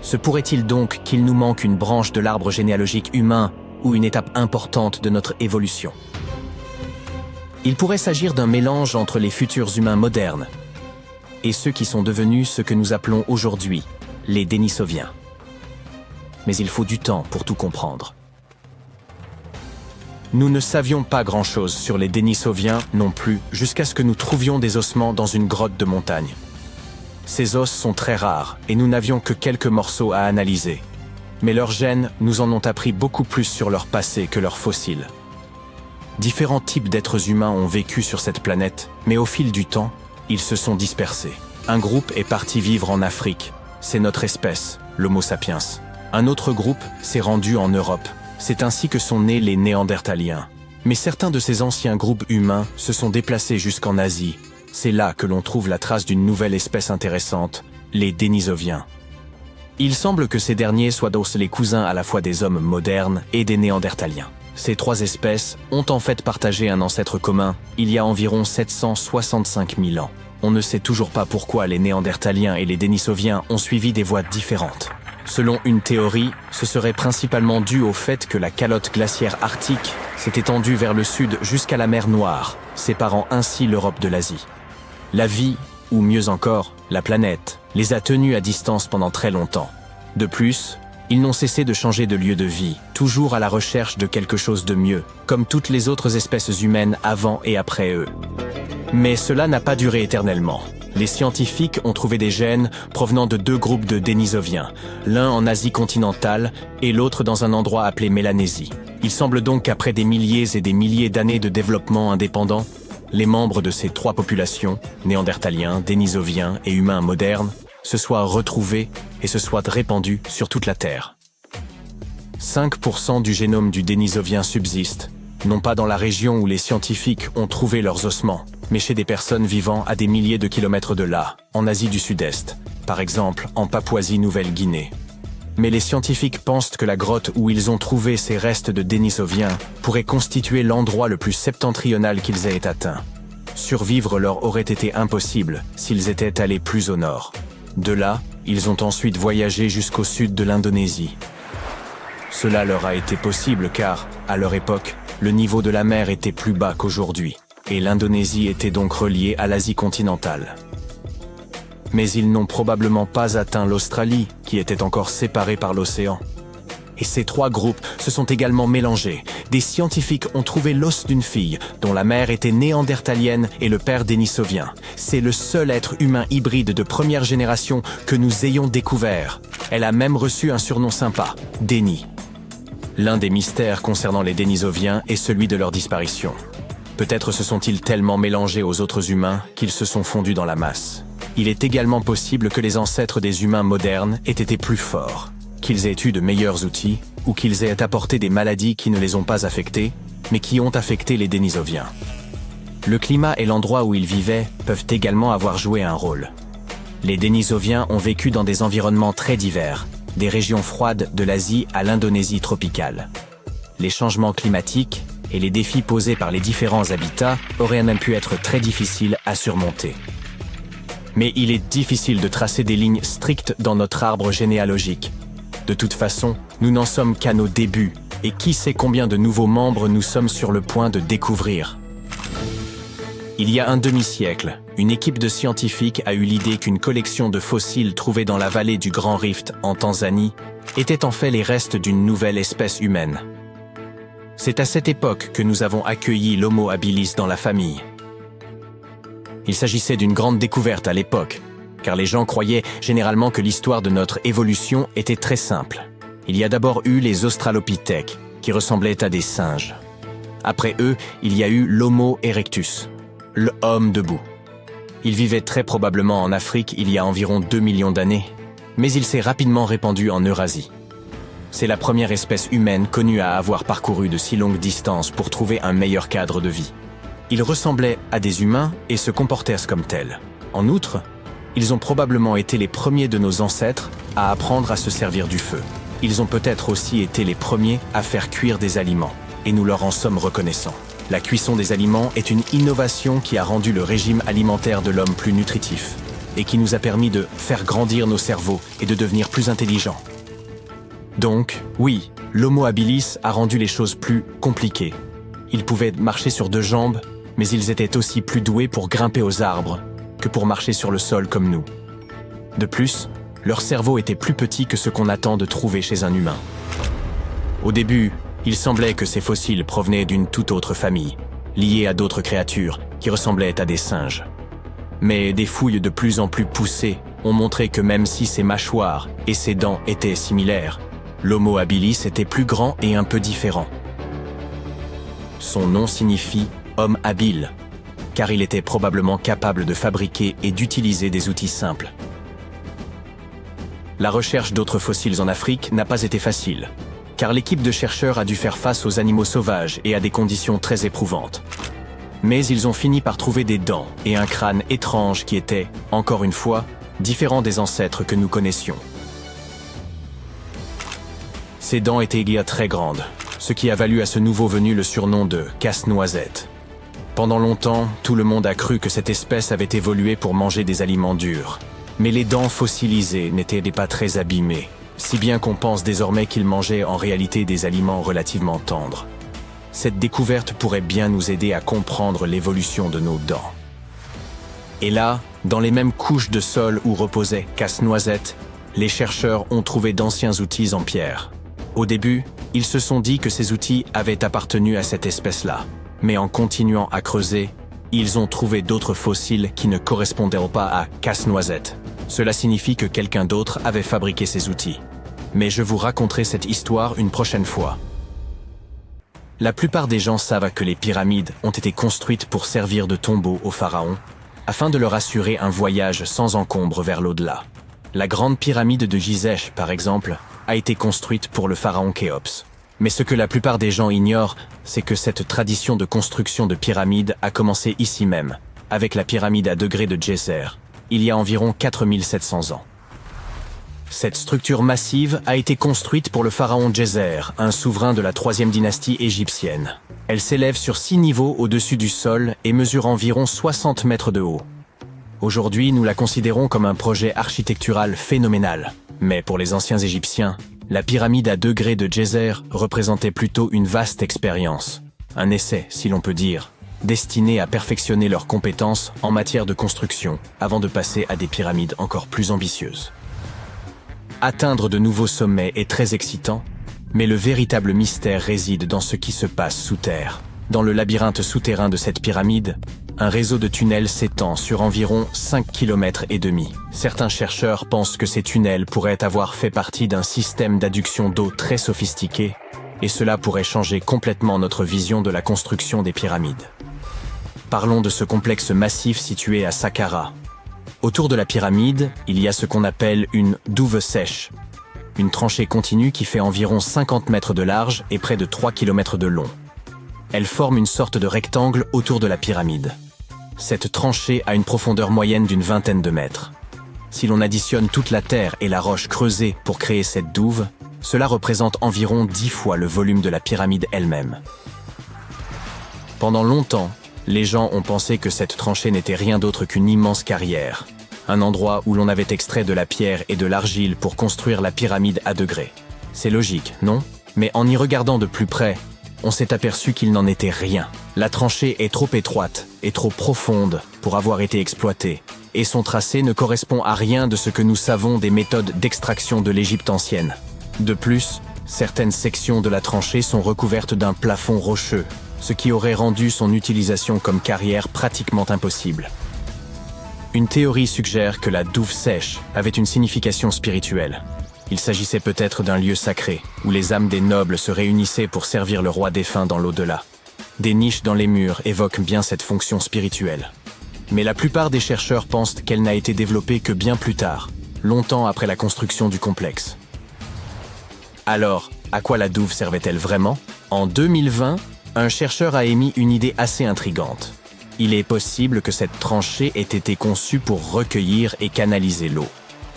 Se pourrait-il donc qu'il nous manque une branche de l'arbre généalogique humain ou une étape importante de notre évolution? Il pourrait s'agir d'un mélange entre les futurs humains modernes et ceux qui sont devenus ce que nous appelons aujourd'hui les Denisoviens. Mais il faut du temps pour tout comprendre. Nous ne savions pas grand-chose sur les Denisoviens non plus jusqu'à ce que nous trouvions des ossements dans une grotte de montagne. Ces os sont très rares et nous n'avions que quelques morceaux à analyser. Mais leurs gènes nous en ont appris beaucoup plus sur leur passé que leurs fossiles. Différents types d'êtres humains ont vécu sur cette planète, mais au fil du temps, ils se sont dispersés. Un groupe est parti vivre en Afrique, c'est notre espèce, l'Homo sapiens. Un autre groupe s'est rendu en Europe, c'est ainsi que sont nés les Néandertaliens. Mais certains de ces anciens groupes humains se sont déplacés jusqu'en Asie. C'est là que l'on trouve la trace d'une nouvelle espèce intéressante, les Denisoviens. Il semble que ces derniers soient donc les cousins à la fois des hommes modernes et des Néandertaliens. Ces trois espèces ont en fait partagé un ancêtre commun il y a environ 765 000 ans. On ne sait toujours pas pourquoi les Néandertaliens et les Denisoviens ont suivi des voies différentes. Selon une théorie, ce serait principalement dû au fait que la calotte glaciaire arctique s'est étendue vers le sud jusqu'à la mer Noire, séparant ainsi l'Europe de l'Asie. La vie, ou mieux encore, la planète, les a tenus à distance pendant très longtemps. De plus, ils n'ont cessé de changer de lieu de vie, toujours à la recherche de quelque chose de mieux, comme toutes les autres espèces humaines avant et après eux. Mais cela n'a pas duré éternellement. Les scientifiques ont trouvé des gènes provenant de deux groupes de Denisoviens, l'un en Asie continentale et l'autre dans un endroit appelé Mélanésie. Il semble donc qu'après des milliers et des milliers d'années de développement indépendant, les membres de ces trois populations, Néandertaliens, Denisoviens et humains modernes, se soient retrouvés et se soient répandus sur toute la Terre. 5% du génome du Denisovien subsiste, non pas dans la région où les scientifiques ont trouvé leurs ossements, mais chez des personnes vivant à des milliers de kilomètres de là, en Asie du Sud-Est, par exemple en Papouasie-Nouvelle-Guinée. Mais les scientifiques pensent que la grotte où ils ont trouvé ces restes de Denisoviens pourrait constituer l'endroit le plus septentrional qu'ils aient atteint. Survivre leur aurait été impossible s'ils étaient allés plus au nord. De là, ils ont ensuite voyagé jusqu'au sud de l'Indonésie. Cela leur a été possible car, à leur époque, le niveau de la mer était plus bas qu'aujourd'hui, et l'Indonésie était donc reliée à l'Asie continentale. Mais ils n'ont probablement pas atteint l'Australie, qui était encore séparée par l'océan. Et ces trois groupes se sont également mélangés. Des scientifiques ont trouvé l'os d'une fille, dont la mère était néandertalienne et le père dénisovien. C'est le seul être humain hybride de première génération que nous ayons découvert. Elle a même reçu un surnom sympa, Denis. L'un des mystères concernant les Denisoviens est celui de leur disparition. Peut-être se sont-ils tellement mélangés aux autres humains qu'ils se sont fondus dans la masse. Il est également possible que les ancêtres des humains modernes aient été plus forts, qu'ils aient eu de meilleurs outils, ou qu'ils aient apporté des maladies qui ne les ont pas affectés, mais qui ont affecté les Denisoviens. Le climat et l'endroit où ils vivaient peuvent également avoir joué un rôle. Les Denisoviens ont vécu dans des environnements très divers, des régions froides de l'Asie à l'Indonésie tropicale. Les changements climatiques et les défis posés par les différents habitats auraient même pu être très difficiles à surmonter. Mais il est difficile de tracer des lignes strictes dans notre arbre généalogique. De toute façon, nous n'en sommes qu'à nos débuts, et qui sait combien de nouveaux membres nous sommes sur le point de découvrir. Il y a un demi-siècle, une équipe de scientifiques a eu l'idée qu'une collection de fossiles trouvés dans la vallée du Grand Rift, en Tanzanie, étaient en fait les restes d'une nouvelle espèce humaine. C'est à cette époque que nous avons accueilli l'Homo habilis dans la famille. Il s'agissait d'une grande découverte à l'époque, car les gens croyaient généralement que l'histoire de notre évolution était très simple. Il y a d'abord eu les Australopithèques, qui ressemblaient à des singes. Après eux, il y a eu l'Homo erectus, l'homme debout. Il vivait très probablement en Afrique il y a environ 2 millions d'années, mais il s'est rapidement répandu en Eurasie. C'est la première espèce humaine connue à avoir parcouru de si longues distances pour trouver un meilleur cadre de vie. Ils ressemblaient à des humains et se comportaient comme tels. En outre, ils ont probablement été les premiers de nos ancêtres à apprendre à se servir du feu. Ils ont peut-être aussi été les premiers à faire cuire des aliments, et nous leur en sommes reconnaissants. La cuisson des aliments est une innovation qui a rendu le régime alimentaire de l'homme plus nutritif, et qui nous a permis de faire grandir nos cerveaux et de devenir plus intelligents. Donc, oui, l'Homo habilis a rendu les choses plus compliquées. Ils pouvaient marcher sur 2 jambes, mais ils étaient aussi plus doués pour grimper aux arbres que pour marcher sur le sol comme nous. De plus, leur cerveau était plus petit que ce qu'on attend de trouver chez un humain. Au début, il semblait que ces fossiles provenaient d'une toute autre famille, liée à d'autres créatures qui ressemblaient à des singes. Mais des fouilles de plus en plus poussées ont montré que même si ses mâchoires et ses dents étaient similaires, l'Homo habilis était plus grand et un peu différent. Son nom signifie « homme habile », car il était probablement capable de fabriquer et d'utiliser des outils simples. La recherche d'autres fossiles en Afrique n'a pas été facile, car l'équipe de chercheurs a dû faire face aux animaux sauvages et à des conditions très éprouvantes. Mais ils ont fini par trouver des dents et un crâne étrange qui était, encore une fois, différent des ancêtres que nous connaissions. Ces dents étaient très grandes, ce qui a valu à ce nouveau venu le surnom de « casse-noisette ». Pendant longtemps, tout le monde a cru que cette espèce avait évolué pour manger des aliments durs. Mais les dents fossilisées n'étaient pas très abîmées, si bien qu'on pense désormais qu'il mangeait en réalité des aliments relativement tendres. Cette découverte pourrait bien nous aider à comprendre l'évolution de nos dents. Et là, dans les mêmes couches de sol où reposait Casse-Noisette, les chercheurs ont trouvé d'anciens outils en pierre. Au début, ils se sont dit que ces outils avaient appartenu à cette espèce-là. Mais en continuant à creuser, ils ont trouvé d'autres fossiles qui ne correspondaient pas à Casse-Noisette. Cela signifie que quelqu'un d'autre avait fabriqué ces outils. Mais je vous raconterai cette histoire une prochaine fois. La plupart des gens savent que les pyramides ont été construites pour servir de tombeau aux pharaons, afin de leur assurer un voyage sans encombre vers l'au-delà. La grande pyramide de Gizeh, par exemple, a été construite pour le pharaon Khéops. Mais ce que la plupart des gens ignorent, c'est que cette tradition de construction de pyramides a commencé ici même, avec la pyramide à degrés de Djeser, il y a environ 4700 ans. Cette structure massive a été construite pour le pharaon Djeser, un souverain de la 3e dynastie égyptienne. Elle s'élève sur 6 niveaux au-dessus du sol et mesure environ 60 mètres de haut. Aujourd'hui, nous la considérons comme un projet architectural phénoménal. Mais pour les anciens Égyptiens, la pyramide à degrés de Djeser représentait plutôt une vaste expérience, un essai, si l'on peut dire, destiné à perfectionner leurs compétences en matière de construction avant de passer à des pyramides encore plus ambitieuses. Atteindre de nouveaux sommets est très excitant, mais le véritable mystère réside dans ce qui se passe sous terre. Dans le labyrinthe souterrain de cette pyramide, un réseau de tunnels s'étend sur environ 5,5 km. Certains chercheurs pensent que ces tunnels pourraient avoir fait partie d'un système d'adduction d'eau très sophistiqué, et cela pourrait changer complètement notre vision de la construction des pyramides. Parlons de ce complexe massif situé à Saqqara. Autour de la pyramide, il y a ce qu'on appelle une douve sèche. une tranchée continue qui fait environ 50 mètres de large et près de 3 km de long. Elle forme une sorte de rectangle autour de la pyramide. Cette tranchée a une profondeur moyenne d'une vingtaine de mètres. Si l'on additionne toute la terre et la roche creusée pour créer cette douve, cela représente environ 10 fois le volume de la pyramide elle-même. Pendant longtemps, les gens ont pensé que cette tranchée n'était rien d'autre qu'une immense carrière, un endroit où l'on avait extrait de la pierre et de l'argile pour construire la pyramide à degrés. C'est logique, non? Mais en y regardant de plus près, on s'est aperçu qu'il n'en était rien. La tranchée est trop étroite et trop profonde pour avoir été exploitée, et son tracé ne correspond à rien de ce que nous savons des méthodes d'extraction de l'Égypte ancienne. De plus, certaines sections de la tranchée sont recouvertes d'un plafond rocheux, ce qui aurait rendu son utilisation comme carrière pratiquement impossible. Une théorie suggère que la douve sèche avait une signification spirituelle. Il s'agissait peut-être d'un lieu sacré, où les âmes des nobles se réunissaient pour servir le roi défunt dans l'au-delà. Des niches dans les murs évoquent bien cette fonction spirituelle. Mais la plupart des chercheurs pensent qu'elle n'a été développée que bien plus tard, longtemps après la construction du complexe. Alors, à quoi la douve servait-elle vraiment? En 2020, un chercheur a émis une idée assez intrigante. Il est possible que cette tranchée ait été conçue pour recueillir et canaliser l'eau,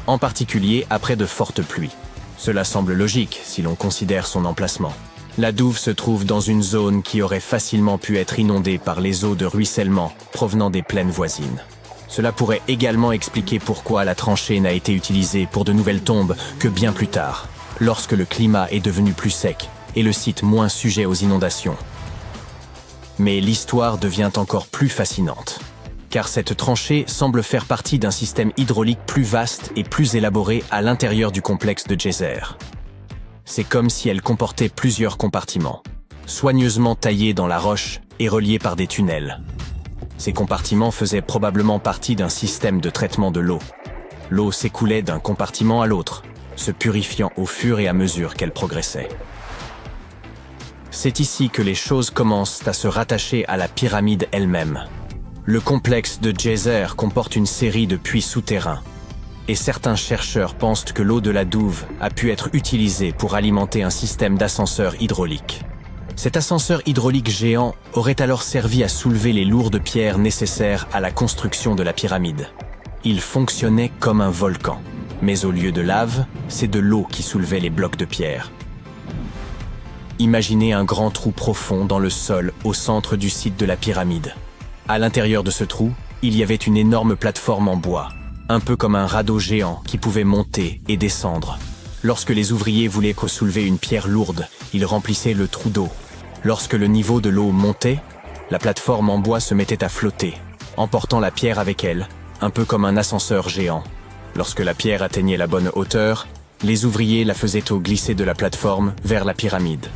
en particulier après de fortes pluies. Cela semble logique si l'on considère son emplacement. La douve se trouve dans une zone qui aurait facilement pu être inondée par les eaux de ruissellement provenant des plaines voisines. Cela pourrait également expliquer pourquoi la tranchée n'a été utilisée pour de nouvelles tombes que bien plus tard, lorsque le climat est devenu plus sec et le site moins sujet aux inondations. Mais l'histoire devient encore plus fascinante, car cette tranchée semble faire partie d'un système hydraulique plus vaste et plus élaboré à l'intérieur du complexe de Djéser. C'est comme si elle comportait plusieurs compartiments, soigneusement taillés dans la roche et reliés par des tunnels. Ces compartiments faisaient probablement partie d'un système de traitement de l'eau. L'eau s'écoulait d'un compartiment à l'autre, se purifiant au fur et à mesure qu'elle progressait. C'est ici que les choses commencent à se rattacher à la pyramide elle-même. Le complexe de Djéser comporte une série de puits souterrains, et certains chercheurs pensent que l'eau de la douve a pu être utilisée pour alimenter un système d'ascenseur hydraulique. Cet ascenseur hydraulique géant aurait alors servi à soulever les lourdes pierres nécessaires à la construction de la pyramide. Il fonctionnait comme un volcan, mais au lieu de lave, c'est de l'eau qui soulevait les blocs de pierre. Imaginez un grand trou profond dans le sol au centre du site de la pyramide. À l'intérieur de ce trou, il y avait une énorme plateforme en bois, un peu comme un radeau géant qui pouvait monter et descendre. Lorsque les ouvriers voulaient soulever une pierre lourde, ils remplissaient le trou d'eau. Lorsque le niveau de l'eau montait, la plateforme en bois se mettait à flotter, emportant la pierre avec elle, un peu comme un ascenseur géant. Lorsque la pierre atteignait la bonne hauteur, les ouvriers la faisaient glisser de la plateforme vers la pyramide.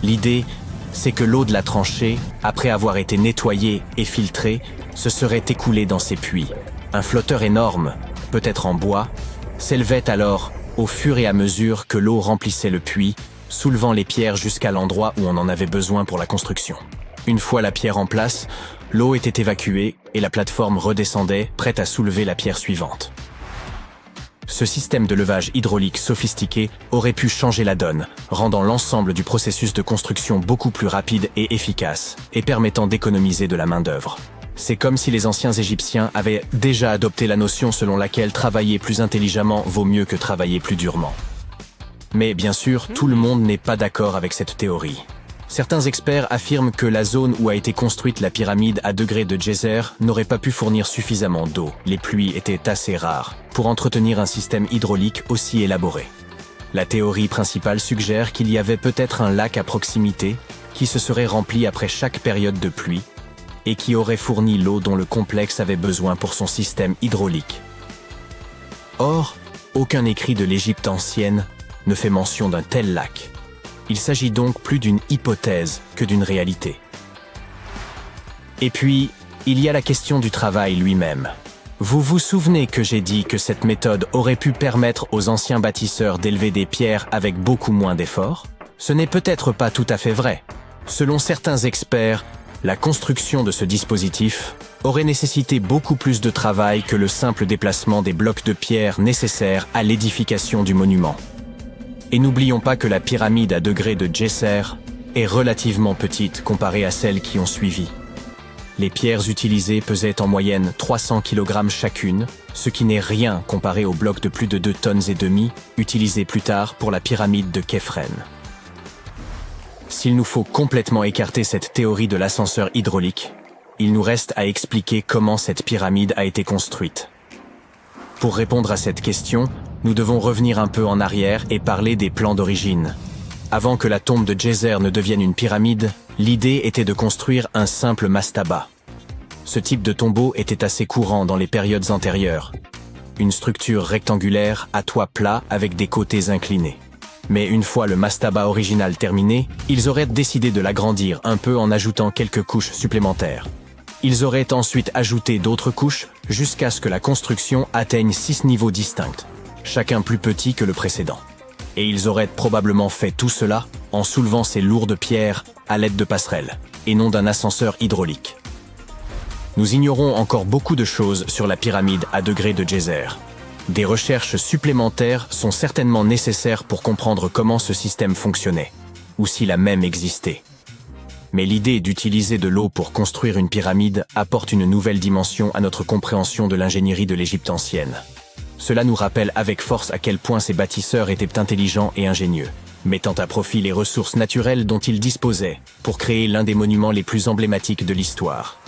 L'idée, c'est que l'eau de la tranchée, après avoir été nettoyée et filtrée, se serait écoulée dans ces puits. Un flotteur énorme, peut-être en bois, s'élevait alors au fur et à mesure que l'eau remplissait le puits, soulevant les pierres jusqu'à l'endroit où on en avait besoin pour la construction. Une fois la pierre en place, l'eau était évacuée et la plateforme redescendait, prête à soulever la pierre suivante. Ce système de levage hydraulique sophistiqué aurait pu changer la donne, rendant l'ensemble du processus de construction beaucoup plus rapide et efficace, et permettant d'économiser de la main-d'œuvre. C'est comme si les anciens Égyptiens avaient déjà adopté la notion selon laquelle travailler plus intelligemment vaut mieux que travailler plus durement. Mais bien sûr, tout le monde n'est pas d'accord avec cette théorie. Certains experts affirment que la zone où a été construite la pyramide à degrés de Djéser n'aurait pas pu fournir suffisamment d'eau. Les pluies étaient assez rares pour entretenir un système hydraulique aussi élaboré. La théorie principale suggère qu'il y avait peut-être un lac à proximité qui se serait rempli après chaque période de pluie et qui aurait fourni l'eau dont le complexe avait besoin pour son système hydraulique. Or, aucun écrit de l'Égypte ancienne ne fait mention d'un tel lac. Il s'agit donc plus d'une hypothèse que d'une réalité. Et puis, il y a la question du travail lui-même. Vous vous souvenez que j'ai dit que cette méthode aurait pu permettre aux anciens bâtisseurs d'élever des pierres avec beaucoup moins d'efforts? Ce n'est peut-être pas tout à fait vrai. Selon certains experts, La construction de ce dispositif aurait nécessité beaucoup plus de travail que le simple déplacement des blocs de pierre nécessaires à l'édification du monument. Et n'oublions pas que la pyramide à degrés de Djéser est relativement petite comparée à celles qui ont suivi. Les pierres utilisées pesaient en moyenne 300 kg chacune, ce qui n'est rien comparé aux blocs de plus de 2,5 tonnes utilisés plus tard pour la pyramide de Khéphren. S'il nous faut complètement écarter cette théorie de l'ascenseur hydraulique, il nous reste à expliquer comment cette pyramide a été construite. Pour répondre à cette question, nous devons revenir un peu en arrière et parler des plans d'origine. Avant que la tombe de Djéser ne devienne une pyramide, l'idée était de construire un simple mastaba. Ce type de tombeau était assez courant dans les périodes antérieures. Une structure rectangulaire à toit plat avec des côtés inclinés. Mais une fois le mastaba original terminé, ils auraient décidé de l'agrandir un peu en ajoutant quelques couches supplémentaires. Ils auraient ensuite ajouté d'autres couches jusqu'à ce que la construction atteigne 6 niveaux distincts, chacun plus petit que le précédent. Et ils auraient probablement fait tout cela en soulevant ces lourdes pierres à l'aide de passerelles, et non d'un ascenseur hydraulique. Nous ignorons encore beaucoup de choses sur la pyramide à degrés de Djéser. Des recherches supplémentaires sont certainement nécessaires pour comprendre comment ce système fonctionnait, ou s'il a même existé. Mais l'idée d'utiliser de l'eau pour construire une pyramide apporte une nouvelle dimension à notre compréhension de l'ingénierie de l'Égypte ancienne. Cela nous rappelle avec force à quel point ces bâtisseurs étaient intelligents et ingénieux, mettant à profit les ressources naturelles dont ils disposaient pour créer l'un des monuments les plus emblématiques de l'histoire.